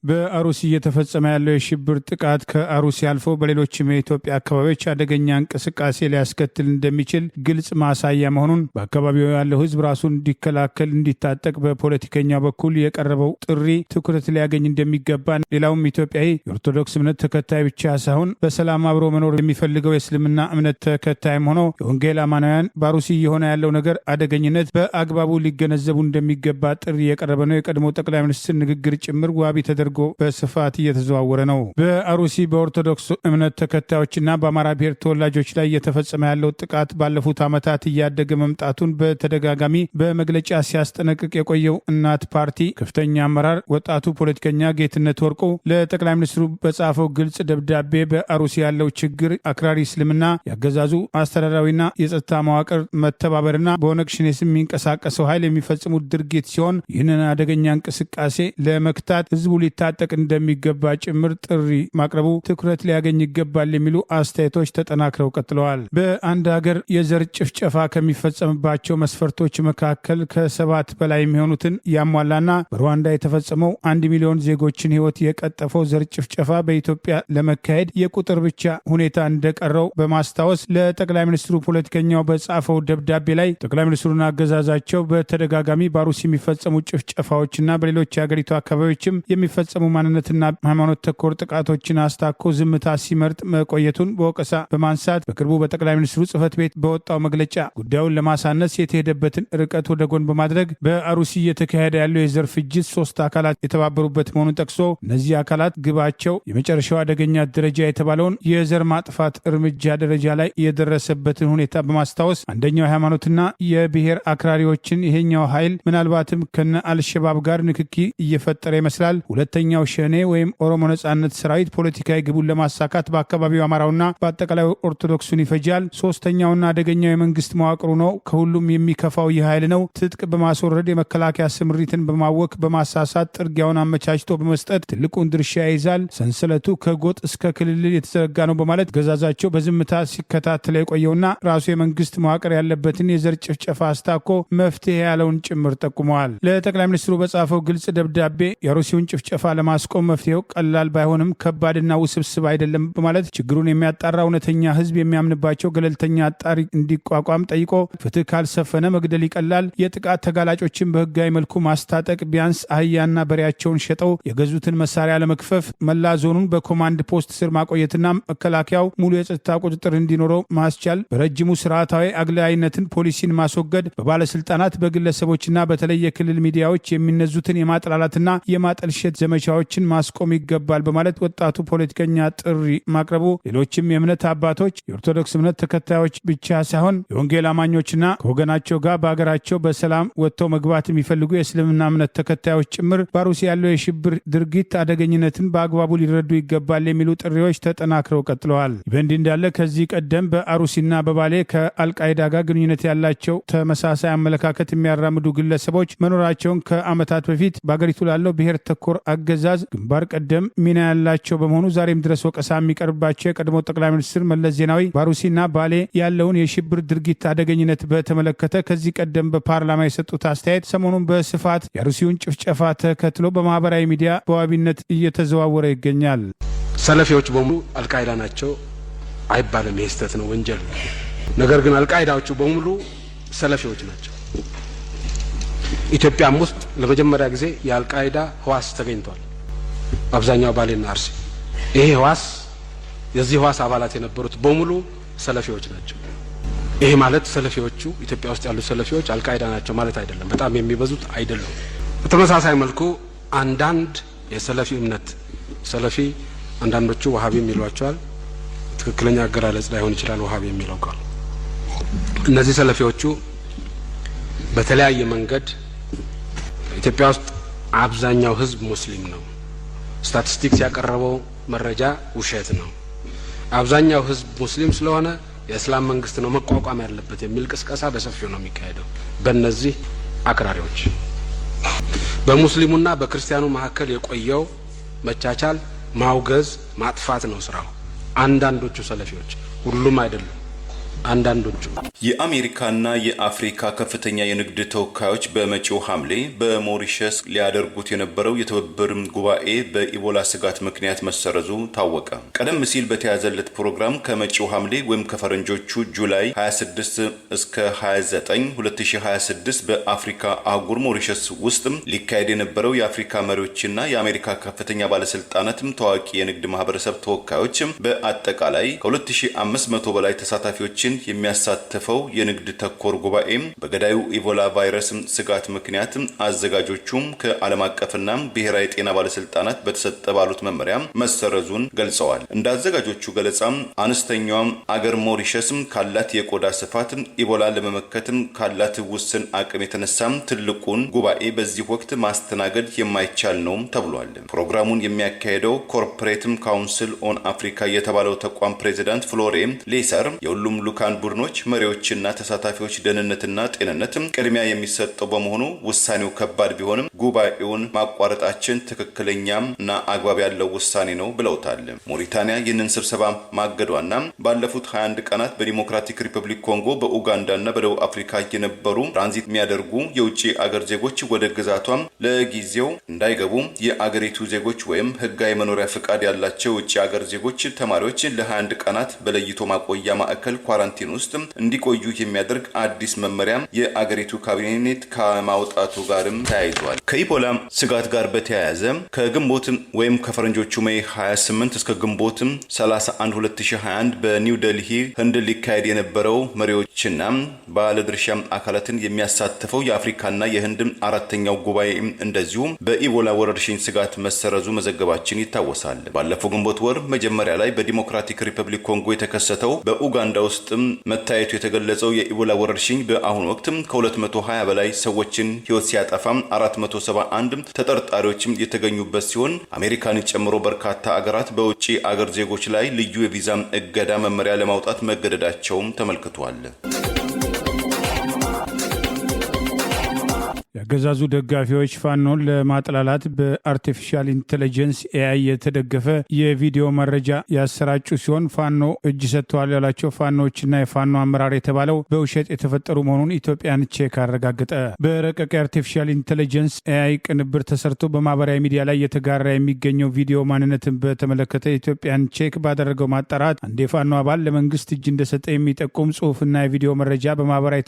በአሩሲ እየተፈጸመ ያለው የሽብር ጥቃት ከአሩሲ አልፎ በሌሎችም የኢትዮጵያ አካባቢዎች አደገኛ እንቅስቃሴ ሊያስከትል እንደሚችል ግልጽ ማሳያ መሆኑን በአካባቢው ያለው ሕዝብ ራሱን እንዲከላከል እንዲታጠቅ በፖለቲከኛ በኩል የቀረበው ጥሪ ትኩረት ሊያገኝ እንደሚገባ ሌላውም ኢትዮጵያዊ የኦርቶዶክስ እምነት ተከታይ ብቻ ሳይሆን በሰላም አብሮ መኖር የሚፈልገው የእስልምና እምነት ተከታይም ሆኖ የወንጌል አማናውያን በአሩሲ የሆነ ያለው ነገር አደገኝነት በአግባቡ ሊገነዘቡ እንደሚገባ ጥሪ የቀረበ ነው። የቀድሞ ጠቅላይ ሚኒስትር ንግግር ጭምር ዋቢ ተደርጎ በስፋት እየተዘዋወረ ነው። በአሩሲ በኦርቶዶክስ እምነት ተከታዮችና በአማራ ብሔር ተወላጆች ላይ እየተፈጸመ ያለው ጥቃት ባለፉት ዓመታት እያደገ መምጣቱን በተደጋጋሚ በመግለጫ ሲያስጠነቅቅ የቆየው እናት ፓርቲ ከፍተኛ አመራር ወጣቱ ፖለቲከኛ ጌትነት ወርቁ ለጠቅላይ ሚኒስትሩ በጻፈው ግልጽ ደብዳቤ በአሩሲ ያለው ችግር አክራሪ እስልምና ያገዛዙ አስተዳደራዊና የጸጥታ መዋቅር መተባበርና በኦነግ ሸኔ ስም የሚንቀሳቀሰው ኃይል የሚፈጽሙት ድርጊት ሲሆን ይህንን አደገኛ እንቅስቃሴ ለመክታት ህዝቡ ሊታጠቅ እንደሚገባ ጭምር ጥሪ ማቅረቡ ትኩረት ሊያገኝ ይገባል የሚሉ አስተያየቶች ተጠናክረው ቀጥለዋል። በአንድ ሀገር የዘር ጭፍጨፋ ከሚፈጸምባቸው መስፈርቶች መካከል ከ7 በላይ የሚሆኑትን ያሟላና በሩዋንዳ የተፈጸመው 1 ሚሊዮን ዜጎችን ህይወት የቀጠፈው ዘር ጭፍጨፋ በኢትዮጵያ ለመካሄድ የቁጥር ብቻ ሁኔታ እንደቀረው በማስታወስ ለጠቅላይ ሚኒስትሩ ፖለቲከኛው በጻፈው ደብዳቤ ላይ ጠቅላይ ሚኒስትሩና አገዛዛቸው በተደጋጋሚ በአሩሲ የሚፈጸሙ ጭፍጨፋዎችና በሌሎች የሀገሪቱ አካባቢዎችም የሚፈጸሙ ማንነትና ሃይማኖት ተኮር ጥቃቶችን አስታኮ ዝምታ ሲመርጥ መቆየቱን በወቀሳ በማንሳት በቅርቡ በጠቅላይ ሚኒስትሩ ጽህፈት ቤት በወጣው መግለጫ ጉዳዩን ለማሳነስ የተሄደበትን ርቀት ወደ ጎን በማድረግ በአሩሲ እየተካሄደ ያለው የዘር ፍጅት 3 አካላት የተባበሩበት መሆኑን ጠቅሶ እነዚህ አካላት ግባቸው የመጨረሻው አደገኛ ደረጃ የተባለውን የዘር ማጥፋት እርምጃ ደረጃ ላይ የደረሰበትን ሁኔታ በማስታወስ አንደኛው ሃይማኖትና የብሔር አክራሪዎችን ይሄኛው ኃይል ምናልባትም ከነ አልሸባብ ጋር ንክኪ እየፈጠረ ይመስላል። ሁለተኛው ሸኔ ወይም ኦሮሞ ነጻነት ሰራዊት ፖለቲካዊ ግቡን ለማሳካት በአካባቢው አማራውና በአጠቃላይ ኦርቶዶክሱን ይፈጃል። ሶስተኛውና አደገኛው የመንግስት መዋቅሩ ነው። ከሁሉም የሚከፋው ይህ ኃይል ነው። ትጥቅ በማስወረድ የመከላከያ ስምሪትን በማወክ በማሳሳት ጥርጊያውን አመቻችቶ በመስጠት ትልቁን ድርሻ ይይዛል። ሰንሰለቱ ከጎጥ እስከ ክልል የተዘረጋ ነው በማለት ገዛዛቸው በዝምታ ሲከታተለ የቆየውና ራሱ የመንግስት መዋቅር ያለበትን የዘር ጭፍጨፋ አስታኮ መፍትሄ ያለውን ጭምር ጠቁመዋል። ለጠቅላይ ሚኒስትሩ በጻፈው ግልጽ ደብዳቤ የአሩሲውን ጭፍጨፋ ለማስቆም መፍትሄው ቀላል ባይሆንም ከባድና ውስብስብ አይደለም በማለት ችግሩን የሚያጣራ እውነተኛ ህዝብ የሚያምንባቸው ገለልተኛ አጣሪ እንዲቋቋም ጠይቆ ፍትህ ካልሰፈነ መግደል ይቀላል፣ የጥቃት ተጋላጮችን በህጋዊ መልኩ ማስታጠቅ፣ ቢያንስ አህያና በሬያቸውን ሸጠው የገዙትን መሳሪያ ለመክፈፍ መላ ዞኑን በኮማንድ ፖስት ስር ማቆየትና መከላከያው ሙሉ የጸጥታ ቁጥጥር እንዲኖረው ማስቻል፣ በረጅሙ ስርዓታዊ አግላይነትን ፖሊሲን ማስወገድ፣ በባለስልጣናት በግለሰቦችና በተለይ የክልል ሚዲያዎች የሚነዙትን የማጥላላትና የማጠልሸት ዘመቻዎችን ማስቆም ይገባል በማለት ወጣቱ ፖለቲከኛ ጥሪ ማቅረቡ ሌሎችም የእምነት አባቶች የኦርቶዶክስ እምነት ተከታዮች ብቻ ሳይሆን የወንጌል አማኞችና ከወገናቸው ጋር በሀገራቸው በሰላም ወጥተው መግባት የሚፈልጉ የእስልምና እምነት ተከታዮች ጭምር በአሩሲ ያለው የሽብር ድርጊት አደገኝነትን በአግባቡ ሊረዱ ይገባል የሚሉ ጥሪዎች ተጠናክረው ቀጥለዋል። በእንዲህ እንዳለ ከዚህ ቀደም በአሩሲና በባሌ ከአልቃይዳ ጋር ግንኙነት ያላቸው ተመሳሳይ አመለካከት የሚያራምዱ ግለሰቦች መኖራቸውን ከዓመታት በፊት በአገሪቱ ላለው ብሔር ተኮር አገዛዝ ግንባር ቀደም ሚና ያላቸው በመሆኑ ዛሬም ድረስ ወቀሳ የሚቀርባቸው የቀድሞ ጠቅላይ ሚኒስትር መለስ ዜናዊ በአሩሲና ባሌ ያለውን የሽብር ድርጊት አደገኝነት በተመለከተ ከዚህ ቀደም በፓርላማ የሰጡት አስተያየት ሰሞኑን በስፋት የአሩሲውን ጭፍጨፋ ተከትሎ በማህበራዊ ሚዲያ በዋቢነት እየተዘዋወረ ይገኛል።
ሰለፊዎች በሙሉ አልቃይዳ ናቸው አይባልም። ይህ ስህተት ነው፣ ወንጀል። ነገር ግን አልቃይዳዎቹ በሙሉ ሰለፊዎች ናቸው። ኢትዮጵያም ውስጥ ለመጀመሪያ ጊዜ የአልቃይዳ ህዋስ ተገኝቷል። አብዛኛው ባሌና አርሲ ይሄ ህዋስ የዚህ ህዋስ አባላት የነበሩት በሙሉ ሰለፊዎች ናቸው። ይሄ ማለት ሰለፊዎቹ ኢትዮጵያ ውስጥ ያሉ ሰለፊዎች አልቃይዳ ናቸው ማለት አይደለም። በጣም የሚበዙት አይደሉም። በተመሳሳይ መልኩ አንዳንድ የሰለፊ እምነት ሰለፊ አንዳንዶቹ ወሃቢ የሚሏቸዋል። ትክክለኛ አገላለጽ ላይሆን ይችላል ወሃቢ የሚለው ቃል። እነዚህ ሰለፊዎቹ በተለያየ መንገድ ኢትዮጵያ ውስጥ አብዛኛው ህዝብ ሙስሊም ነው። ስታቲስቲክስ ያቀረበው መረጃ ውሸት ነው። አብዛኛው ህዝብ ሙስሊም ስለሆነ የእስላም መንግስት ነው መቋቋም ያለበት የሚል ቅስቀሳ በሰፊው ነው የሚካሄደው። በእነዚህ አክራሪዎች በሙስሊሙና በክርስቲያኑ መካከል የቆየው መቻቻል ማውገዝ ማጥፋት ነው ስራው። አንዳንዶቹ ሰለፊዎች፣ ሁሉም አይደሉም። አንዳንዶቹ
የአሜሪካና የአፍሪካ ከፍተኛ የንግድ ተወካዮች በመጪው ሐምሌ በሞሪሸስ ሊያደርጉት የነበረው የትብብር ጉባኤ በኢቦላ ስጋት ምክንያት መሰረዙ ታወቀ። ቀደም ሲል በተያዘለት ፕሮግራም ከመጪው ሐምሌ ወይም ከፈረንጆቹ ጁላይ 26 እስከ 29 2026 በአፍሪካ አህጉር ሞሪሸስ ውስጥ ሊካሄድ የነበረው የአፍሪካ መሪዎችና የአሜሪካ ከፍተኛ ባለስልጣናትም ታዋቂ የንግድ ማህበረሰብ ተወካዮች በአጠቃላይ ከ2500 በላይ ተሳታፊዎችን የሚያሳትፈው የንግድ ተኮር ጉባኤ በገዳዩ ኢቦላ ቫይረስ ስጋት ምክንያት አዘጋጆቹም ከዓለም አቀፍና ብሔራዊ ጤና ባለስልጣናት በተሰጠ ባሉት መመሪያ መሰረዙን ገልጸዋል። እንደ አዘጋጆቹ ገለጻ አነስተኛዋ አገር ሞሪሸስ ካላት የቆዳ ስፋት ኢቦላን ለመመከት ካላት ውስን አቅም የተነሳ ትልቁን ጉባኤ በዚህ ወቅት ማስተናገድ የማይቻል ነው ተብሏል። ፕሮግራሙን የሚያካሄደው ኮርፖሬት ካውንስል ኦን አፍሪካ የተባለው ተቋም ፕሬዚዳንት ፍሎሬ ሌሰር የሁሉም ሉካን ቡድኖች መሪዎችና ተሳታፊዎች ደህንነትና ጤንነት ቅድሚያ የሚሰጠው በመሆኑ ውሳኔው ከባድ ቢሆንም ጉባኤውን ማቋረጣችን ትክክለኛና አግባብ ያለው ውሳኔ ነው ብለውታል። ሞሪታኒያ ይህንን ስብሰባ ማገዷና ባለፉት 21 ቀናት በዲሞክራቲክ ሪፐብሊክ ኮንጎ በኡጋንዳና በደቡብ አፍሪካ የነበሩ ትራንዚት የሚያደርጉ የውጭ አገር ዜጎች ወደ ግዛቷም ለጊዜው እንዳይገቡ የአገሪቱ ዜጎች ወይም ህጋዊ መኖሪያ ፍቃድ ያላቸው የውጭ አገር ዜጎች ተማሪዎች ለ21 ቀናት በለይቶ ማቆያ ማዕከል ኳራንቲን ውስጥ እንዲቆዩ የሚያደርግ አዲስ መመሪያ የአገሪቱ ካቢኔት ከማውጣቱ ጋርም ተያይዟል። ከኢቦላ ስጋት ጋር በተያያዘ ከግንቦት ወይም ከፈረንጆቹ ሜይ 28 እስከ ግንቦት 31 2021 በኒው ዴልሂ ህንድ ሊካሄድ የነበረው መሪዎችና ባለድርሻ አካላትን የሚያሳትፈው የአፍሪካና የህንድ አራተኛው ጉባኤ እንደዚሁ በኢቦላ ወረርሽኝ ስጋት መሰረዙ መዘገባችን ይታወሳል። ባለፈው ግንቦት ወር መጀመሪያ ላይ በዲሞክራቲክ ሪፐብሊክ ኮንጎ የተከሰተው በኡጋንዳ ውስጥ መታየቱ የተገለጸው የኢቦላ ወረርሽኝ በአሁኑ ወቅት ከ220 በላይ ሰዎችን ህይወት ሲያጠፋ 471 ተጠርጣሪዎችም የተገኙበት ሲሆን አሜሪካንን ጨምሮ በርካታ አገራት በውጪ አገር ዜጎች ላይ ልዩ የቪዛ እገዳ መመሪያ ለማውጣት መገደዳቸውም ተመልክቷል።
የአገዛዙ ደጋፊዎች ፋኖን ለማጥላላት በአርቲፊሻል ኢንተለጀንስ ኤአይ የተደገፈ የቪዲዮ መረጃ ያሰራጩ ሲሆን ፋኖ እጅ ሰጥተዋል ያላቸው ፋኖችና የፋኖ አመራር የተባለው በውሸት የተፈጠሩ መሆኑን ኢትዮጵያን ቼክ አረጋገጠ። በረቀቅ የአርቲፊሻል ኢንተለጀንስ ኤአይ ቅንብር ተሰርቶ በማህበራዊ ሚዲያ ላይ የተጋራ የሚገኘው ቪዲዮ ማንነትን በተመለከተ ኢትዮጵያን ቼክ ባደረገው ማጣራት አንድ የፋኖ አባል ለመንግስት እጅ እንደሰጠ የሚጠቁም ጽሁፍና የቪዲዮ መረጃ በማህበራዊ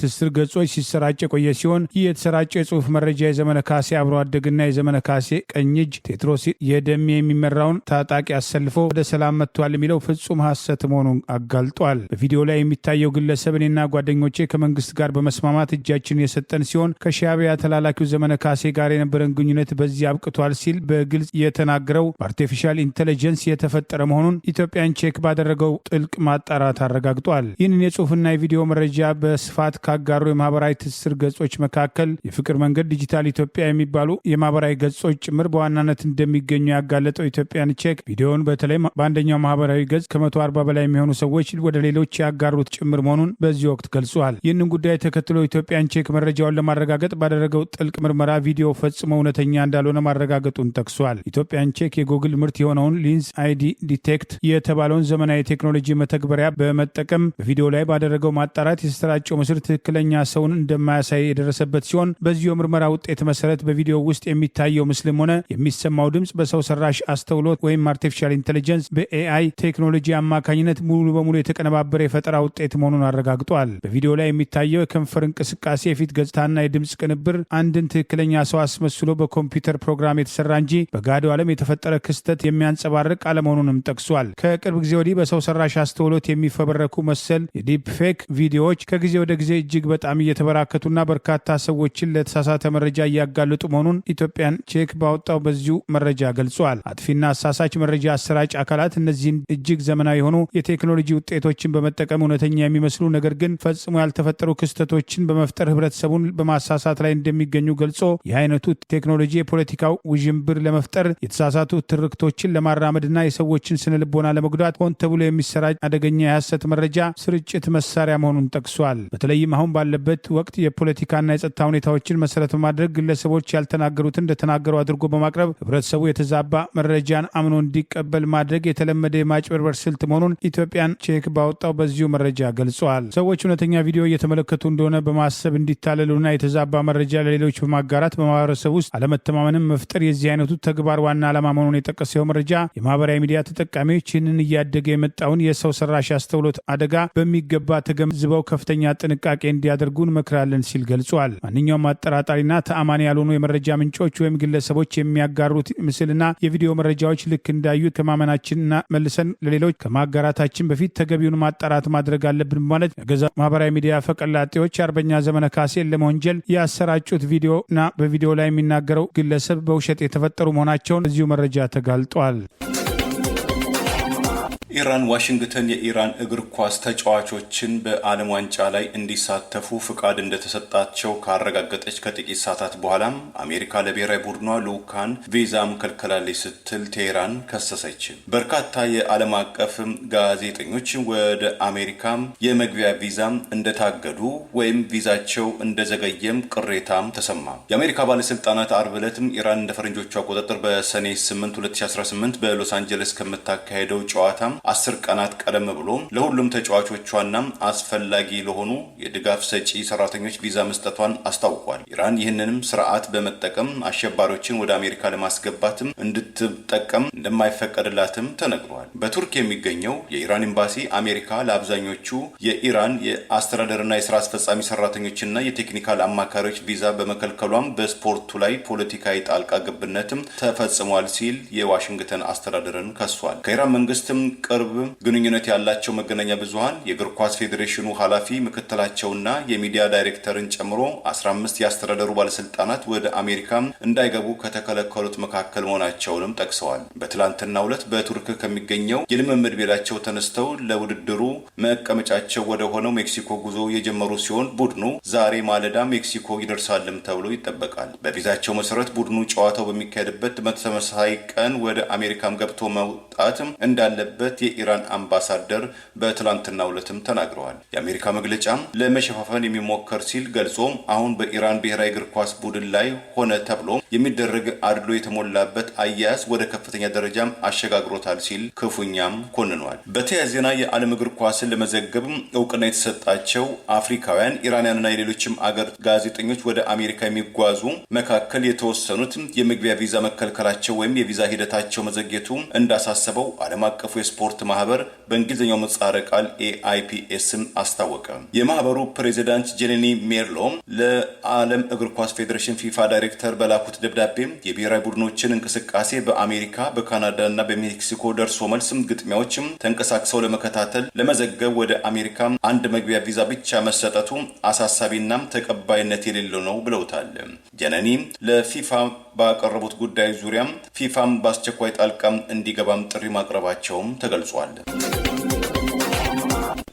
ትስስር ገጾች ሲሰራጭ የቆየ ሲሆን ይህ የተሰራጨ የጽሁፍ መረጃ የዘመነ ካሴ አብሮ አደግና የዘመነ ካሴ ቀኝ እጅ ቴዎድሮስ የደሜ የሚመራውን ታጣቂ አሰልፎ ወደ ሰላም መጥቷል የሚለው ፍጹም ሐሰት መሆኑን አጋልጧል። በቪዲዮ ላይ የሚታየው ግለሰብ እኔና ጓደኞቼ ከመንግስት ጋር በመስማማት እጃችን የሰጠን ሲሆን ከሻዕቢያ ተላላኪው ዘመነ ካሴ ጋር የነበረን ግንኙነት በዚህ አብቅቷል ሲል በግልጽ የተናገረው በአርቲፊሻል ኢንተለጀንስ የተፈጠረ መሆኑን ኢትዮጵያን ቼክ ባደረገው ጥልቅ ማጣራት አረጋግጧል። ይህንን የጽሁፍና የቪዲዮ መረጃ በስፋት ካጋሩ የማህበራዊ ትስስር ገጾች መካከል የፍቅር መንገድ፣ ዲጂታል ኢትዮጵያ የሚባሉ የማህበራዊ ገጾች ጭምር በዋናነት እንደሚገኙ ያጋለጠው ኢትዮጵያን ቼክ ቪዲዮውን በተለይ በአንደኛው ማህበራዊ ገጽ ከ140 በላይ የሚሆኑ ሰዎች ወደ ሌሎች ያጋሩት ጭምር መሆኑን በዚህ ወቅት ገልጿል። ይህንን ጉዳይ ተከትሎ ኢትዮጵያን ቼክ መረጃውን ለማረጋገጥ ባደረገው ጥልቅ ምርመራ ቪዲዮ ፈጽሞ እውነተኛ እንዳልሆነ ማረጋገጡን ጠቅሷል። ኢትዮጵያን ቼክ የጉግል ምርት የሆነውን ሊንስ አይዲ ዲቴክት የተባለውን ዘመናዊ ቴክኖሎጂ መተግበሪያ በመጠቀም በቪዲዮ ላይ ባደረገው ማጣራት የተሰራጨው ምስል ትክክለኛ ሰውን እንደማያሳይ የደረሰበት ሲሆን በዚሁ ምርመራ ውጤት መሰረት በቪዲዮ ውስጥ የሚታየው ምስልም ሆነ የሚሰማው ድምጽ በሰው ሰራሽ አስተውሎት ወይም አርቲፊሻል ኢንተለጀንስ በኤአይ ቴክኖሎጂ አማካኝነት ሙሉ በሙሉ የተቀነባበረ የፈጠራ ውጤት መሆኑን አረጋግጧል። በቪዲዮ ላይ የሚታየው የከንፈር እንቅስቃሴ፣ የፊት ገጽታና የድምጽ ቅንብር አንድን ትክክለኛ ሰው አስመስሎ በኮምፒውተር ፕሮግራም የተሰራ እንጂ በጋዲው ዓለም የተፈጠረ ክስተት የሚያንጸባርቅ አለመሆኑንም ጠቅሷል። ከቅርብ ጊዜ ወዲህ በሰው ሰራሽ አስተውሎት የሚፈበረኩ መሰል የዲፕ ፌክ ቪዲዮዎች ከጊዜ ወደ ጊዜ እጅግ በጣም እየተበራከቱና በርካታ ሰዎችን ለተሳሳተ መረጃ እያጋለጡ መሆኑን ኢትዮጵያን ቼክ ባወጣው በዚሁ መረጃ ገልጿል። አጥፊና አሳሳች መረጃ አሰራጭ አካላት እነዚህን እጅግ ዘመናዊ የሆኑ የቴክኖሎጂ ውጤቶችን በመጠቀም እውነተኛ የሚመስሉ ነገር ግን ፈጽሞ ያልተፈጠሩ ክስተቶችን በመፍጠር ህብረተሰቡን በማሳሳት ላይ እንደሚገኙ ገልጾ ይህ አይነቱ ቴክኖሎጂ የፖለቲካው ውዥንብር ለመፍጠር የተሳሳቱ ትርክቶችን ለማራመድና የሰዎችን ስነ ልቦና ለመጉዳት ሆን ተብሎ የሚሰራጭ አደገኛ የሐሰት መረጃ ስርጭት መሳሪያ መሆኑን ጠቅሷል። በተለይም አሁን ባለበት ወቅት የፖለቲካ የፖለቲካና የጸጥታ ሁኔታዎችን መሰረት በማድረግ ግለሰቦች ያልተናገሩትን እንደተናገሩ አድርጎ በማቅረብ ህብረተሰቡ የተዛባ መረጃን አምኖ እንዲቀበል ማድረግ የተለመደ የማጭበርበር ስልት መሆኑን ኢትዮጵያን ቼክ ባወጣው በዚሁ መረጃ ገልጿል። ሰዎች እውነተኛ ቪዲዮ እየተመለከቱ እንደሆነ በማሰብ እንዲታለሉና የተዛባ መረጃ ለሌሎች በማጋራት በማህበረሰብ ውስጥ አለመተማመንን መፍጠር የዚህ አይነቱ ተግባር ዋና ዓላማ መሆኑን የጠቀሰው መረጃ የማህበራዊ ሚዲያ ተጠቃሚዎች ይህንን እያደገ የመጣውን የሰው ሰራሽ አስተውሎት አደጋ በሚገባ ተገንዝበው ከፍተኛ ጥንቃቄ እንዲያደርጉ እንመክራለን ሲል ገልጿል። ማንኛውም አጠራጣሪና ተአማኒ ያልሆኑ የመረጃ ምንጮች ወይም ግለሰቦች የሚያጋሩት ምስልና የቪዲዮ መረጃዎች ልክ እንዳዩት ከማመናችንና መልሰን ለሌሎች ከማጋራታችን በፊት ተገቢውን ማጣራት ማድረግ አለብን ማለት የገዛ ማህበራዊ ሚዲያ ፈቀላጤዎች አርበኛ ዘመነ ካሴን ለመወንጀል ያሰራጩት ቪዲዮና በቪዲዮ ላይ የሚናገረው ግለሰብ በውሸት የተፈጠሩ መሆናቸውን እዚሁ መረጃ ተጋልጧል።
ኢራን ዋሽንግተን የኢራን እግር ኳስ ተጫዋቾችን በዓለም ዋንጫ ላይ እንዲሳተፉ ፍቃድ እንደተሰጣቸው ካረጋገጠች ከጥቂት ሰዓታት በኋላም አሜሪካ ለብሔራዊ ቡድኗ ልዑካን ቪዛም ከልክላለች ስትል ቴህራን ከሰሰች። በርካታ የዓለም አቀፍ ጋዜጠኞች ወደ አሜሪካ የመግቢያ ቪዛም እንደታገዱ ወይም ቪዛቸው እንደዘገየም ቅሬታም ተሰማ። የአሜሪካ ባለስልጣናት አርብ ዕለትም ኢራን እንደ ፈረንጆቹ አቆጣጠር በሰኔ 8 2018 በሎስ አንጀለስ ከምታካሄደው ጨዋታ 10 ቀናት ቀደም ብሎ ለሁሉም ተጫዋቾቿና አስፈላጊ ለሆኑ የድጋፍ ሰጪ ሰራተኞች ቪዛ መስጠቷን አስታውቋል። ኢራን ይህንንም ስርዓት በመጠቀም አሸባሪዎችን ወደ አሜሪካ ለማስገባትም እንድትጠቀም እንደማይፈቀድላትም ተነግሯል። በቱርክ የሚገኘው የኢራን ኤምባሲ አሜሪካ ለአብዛኞቹ የኢራን የአስተዳደርና የስራ አስፈጻሚ ሰራተኞችና የቴክኒካል አማካሪዎች ቪዛ በመከልከሏም በስፖርቱ ላይ ፖለቲካዊ ጣልቃ ገብነትም ተፈጽሟል ሲል የዋሽንግተን አስተዳደርን ከሷል። ከኢራን መንግስትም ቅርብ ግንኙነት ያላቸው መገናኛ ብዙሃን የእግር ኳስ ፌዴሬሽኑ ኃላፊ ምክትላቸውና የሚዲያ ዳይሬክተርን ጨምሮ 15 ያስተዳደሩ ባለስልጣናት ወደ አሜሪካ እንዳይገቡ ከተከለከሉት መካከል መሆናቸውንም ጠቅሰዋል። በትላንትናው ዕለት በቱርክ ከሚገኘው የልምምድ ቤታቸው ተነስተው ለውድድሩ መቀመጫቸው ወደ ሆነው ሜክሲኮ ጉዞ የጀመሩ ሲሆን ቡድኑ ዛሬ ማለዳ ሜክሲኮ ይደርሳልም ተብሎ ይጠበቃል። በቪዛቸው መሰረት ቡድኑ ጨዋታው በሚካሄድበት በተመሳሳይ ቀን ወደ አሜሪካም ገብቶ መውጣት እንዳለበት የኢራን አምባሳደር በትላንትናው ዕለትም ተናግረዋል። የአሜሪካ መግለጫ ለመሸፋፈን የሚሞከር ሲል ገልጾ አሁን በኢራን ብሔራዊ እግር ኳስ ቡድን ላይ ሆነ ተብሎ የሚደረግ አድሎ የተሞላበት አያያዝ ወደ ከፍተኛ ደረጃም አሸጋግሮታል ሲል ክፉኛም ኮንኗል። በተያያዘ ዜና የዓለም እግር ኳስን ለመዘገብ እውቅና የተሰጣቸው አፍሪካውያን፣ ኢራንያንና የሌሎችም አገር ጋዜጠኞች ወደ አሜሪካ የሚጓዙ መካከል የተወሰኑት የመግቢያ ቪዛ መከልከላቸው ወይም የቪዛ ሂደታቸው መዘግየቱ እንዳሳሰበው ዓለም አቀፉ የስፖርት ማህበር በእንግሊዝኛው ምህጻረ ቃል AIPSም አስታወቀ። የማህበሩ ፕሬዚዳንት ጄኔኒ ሜርሎ ለዓለም እግር ኳስ ፌዴሬሽን ፊፋ ዳይሬክተር በላኩት ደብዳቤ የብሔራዊ ቡድኖችን እንቅስቃሴ በአሜሪካ፣ በካናዳና በሜክሲኮ ደርሶ መልስም ግጥሚያዎችም ተንቀሳቅሰው ለመከታተል ለመዘገብ ወደ አሜሪካ አንድ መግቢያ ቪዛ ብቻ መሰጠቱ አሳሳቢና ተቀባይነት የሌለው ነው ብለውታል። ጄኔኒ ለፊፋ ባቀረቡት ጉዳይ ዙሪያም ፊፋም በአስቸኳይ ጣልቃም እንዲገባም ጥሪ ማቅረባቸውም ተገልጿል።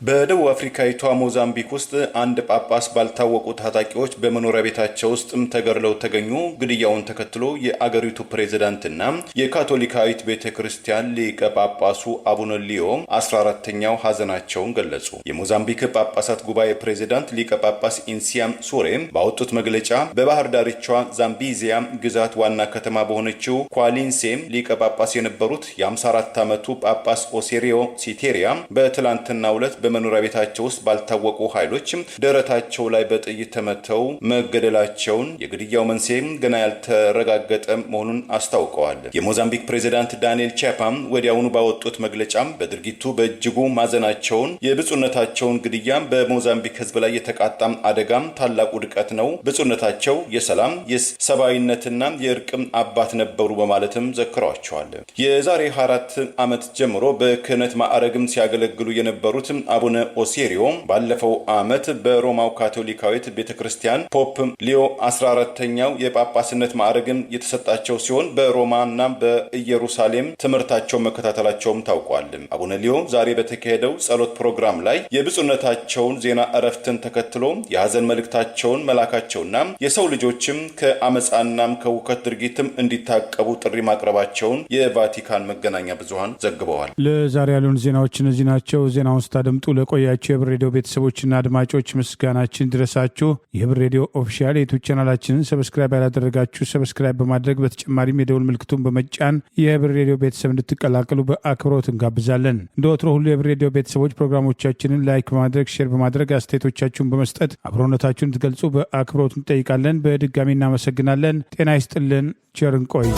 በደቡብ አፍሪካዊቷ ሞዛምቢክ ውስጥ አንድ ጳጳስ ባልታወቁ ታጣቂዎች በመኖሪያ ቤታቸው ውስጥም ተገድለው ተገኙ። ግድያውን ተከትሎ የአገሪቱ ፕሬዝዳንትና የካቶሊካዊት ቤተክርስቲያን ሊቀ ጳጳሱ አቡነ ሊዮ 14ኛው ሀዘናቸውን ገለጹ። የሞዛምቢክ ጳጳሳት ጉባኤ ፕሬዝዳንት ሊቀ ጳጳስ ኢንሲያም ሱሬ ባወጡት መግለጫ በባህር ዳርቻዋ ዛምቢዚያ ግዛት ዋና ከተማ በሆነችው ኳሊንሴ ሊቀ ጳጳስ የነበሩት የ54 ዓመቱ ጳጳስ ኦሴሪዮ ሲቴሪያ በትላንትናው ዕለት በመኖሪያ ቤታቸው ውስጥ ባልታወቁ ኃይሎች ደረታቸው ላይ በጥይት ተመተው መገደላቸውን፣ የግድያው መንስኤም ገና ያልተረጋገጠ መሆኑን አስታውቀዋል። የሞዛምቢክ ፕሬዝዳንት ዳንኤል ቻፓም ወዲያውኑ ባወጡት መግለጫም በድርጊቱ በእጅጉ ማዘናቸውን፣ የብፁዕነታቸውን ግድያ በሞዛምቢክ ሕዝብ ላይ የተቃጣም አደጋም ታላቅ ውድቀት ነው፣ ብፁዕነታቸው የሰላም የሰብአዊነትና የእርቅም አባት ነበሩ በማለትም ዘክረዋቸዋል። የዛሬ 4 ዓመት ጀምሮ በክህነት ማዕረግም ሲያገለግሉ የነበሩት አቡነ ኦሴሪዮ ባለፈው ዓመት በሮማው ካቶሊካዊት ቤተክርስቲያን ፖፕ ሊዮ 14ኛው የጳጳስነት ማዕረግም የተሰጣቸው ሲሆን በሮማና በኢየሩሳሌም ትምህርታቸው መከታተላቸውም ታውቋል። አቡነ ሊዮ ዛሬ በተካሄደው ጸሎት ፕሮግራም ላይ የብፁዕነታቸውን ዜና እረፍትን ተከትሎ የሐዘን መልእክታቸውን መላካቸውና የሰው ልጆችም ከአመፃናም ከውከት ድርጊትም እንዲታቀቡ ጥሪ ማቅረባቸውን የቫቲካን መገናኛ ብዙሃን ዘግበዋል።
ለዛሬ ያሉን ዜናዎች እነዚህ ናቸው። ዜናውን ስታደምጡ ለቆያችሁ የህብር ሬዲዮ ቤተሰቦችና አድማጮች ምስጋናችን ድረሳችሁ። የህብር ሬዲዮ ኦፊሻል የዩቲዩብ ቻናላችንን ሰብስክራይብ ያላደረጋችሁ ሰብስክራይብ በማድረግ በተጨማሪም የደውል ምልክቱን በመጫን የህብር ሬዲዮ ቤተሰብ እንድትቀላቀሉ በአክብሮት እንጋብዛለን። እንደ ወትሮ ሁሉ የህብር ሬዲዮ ቤተሰቦች ፕሮግራሞቻችንን ላይክ በማድረግ ሼር በማድረግ አስተያየቶቻችሁን በመስጠት አብሮነታችሁን ትገልጹ በአክብሮት እንጠይቃለን። በድጋሚ እናመሰግናለን። ጤና ይስጥልን። ቸር እንቆይ።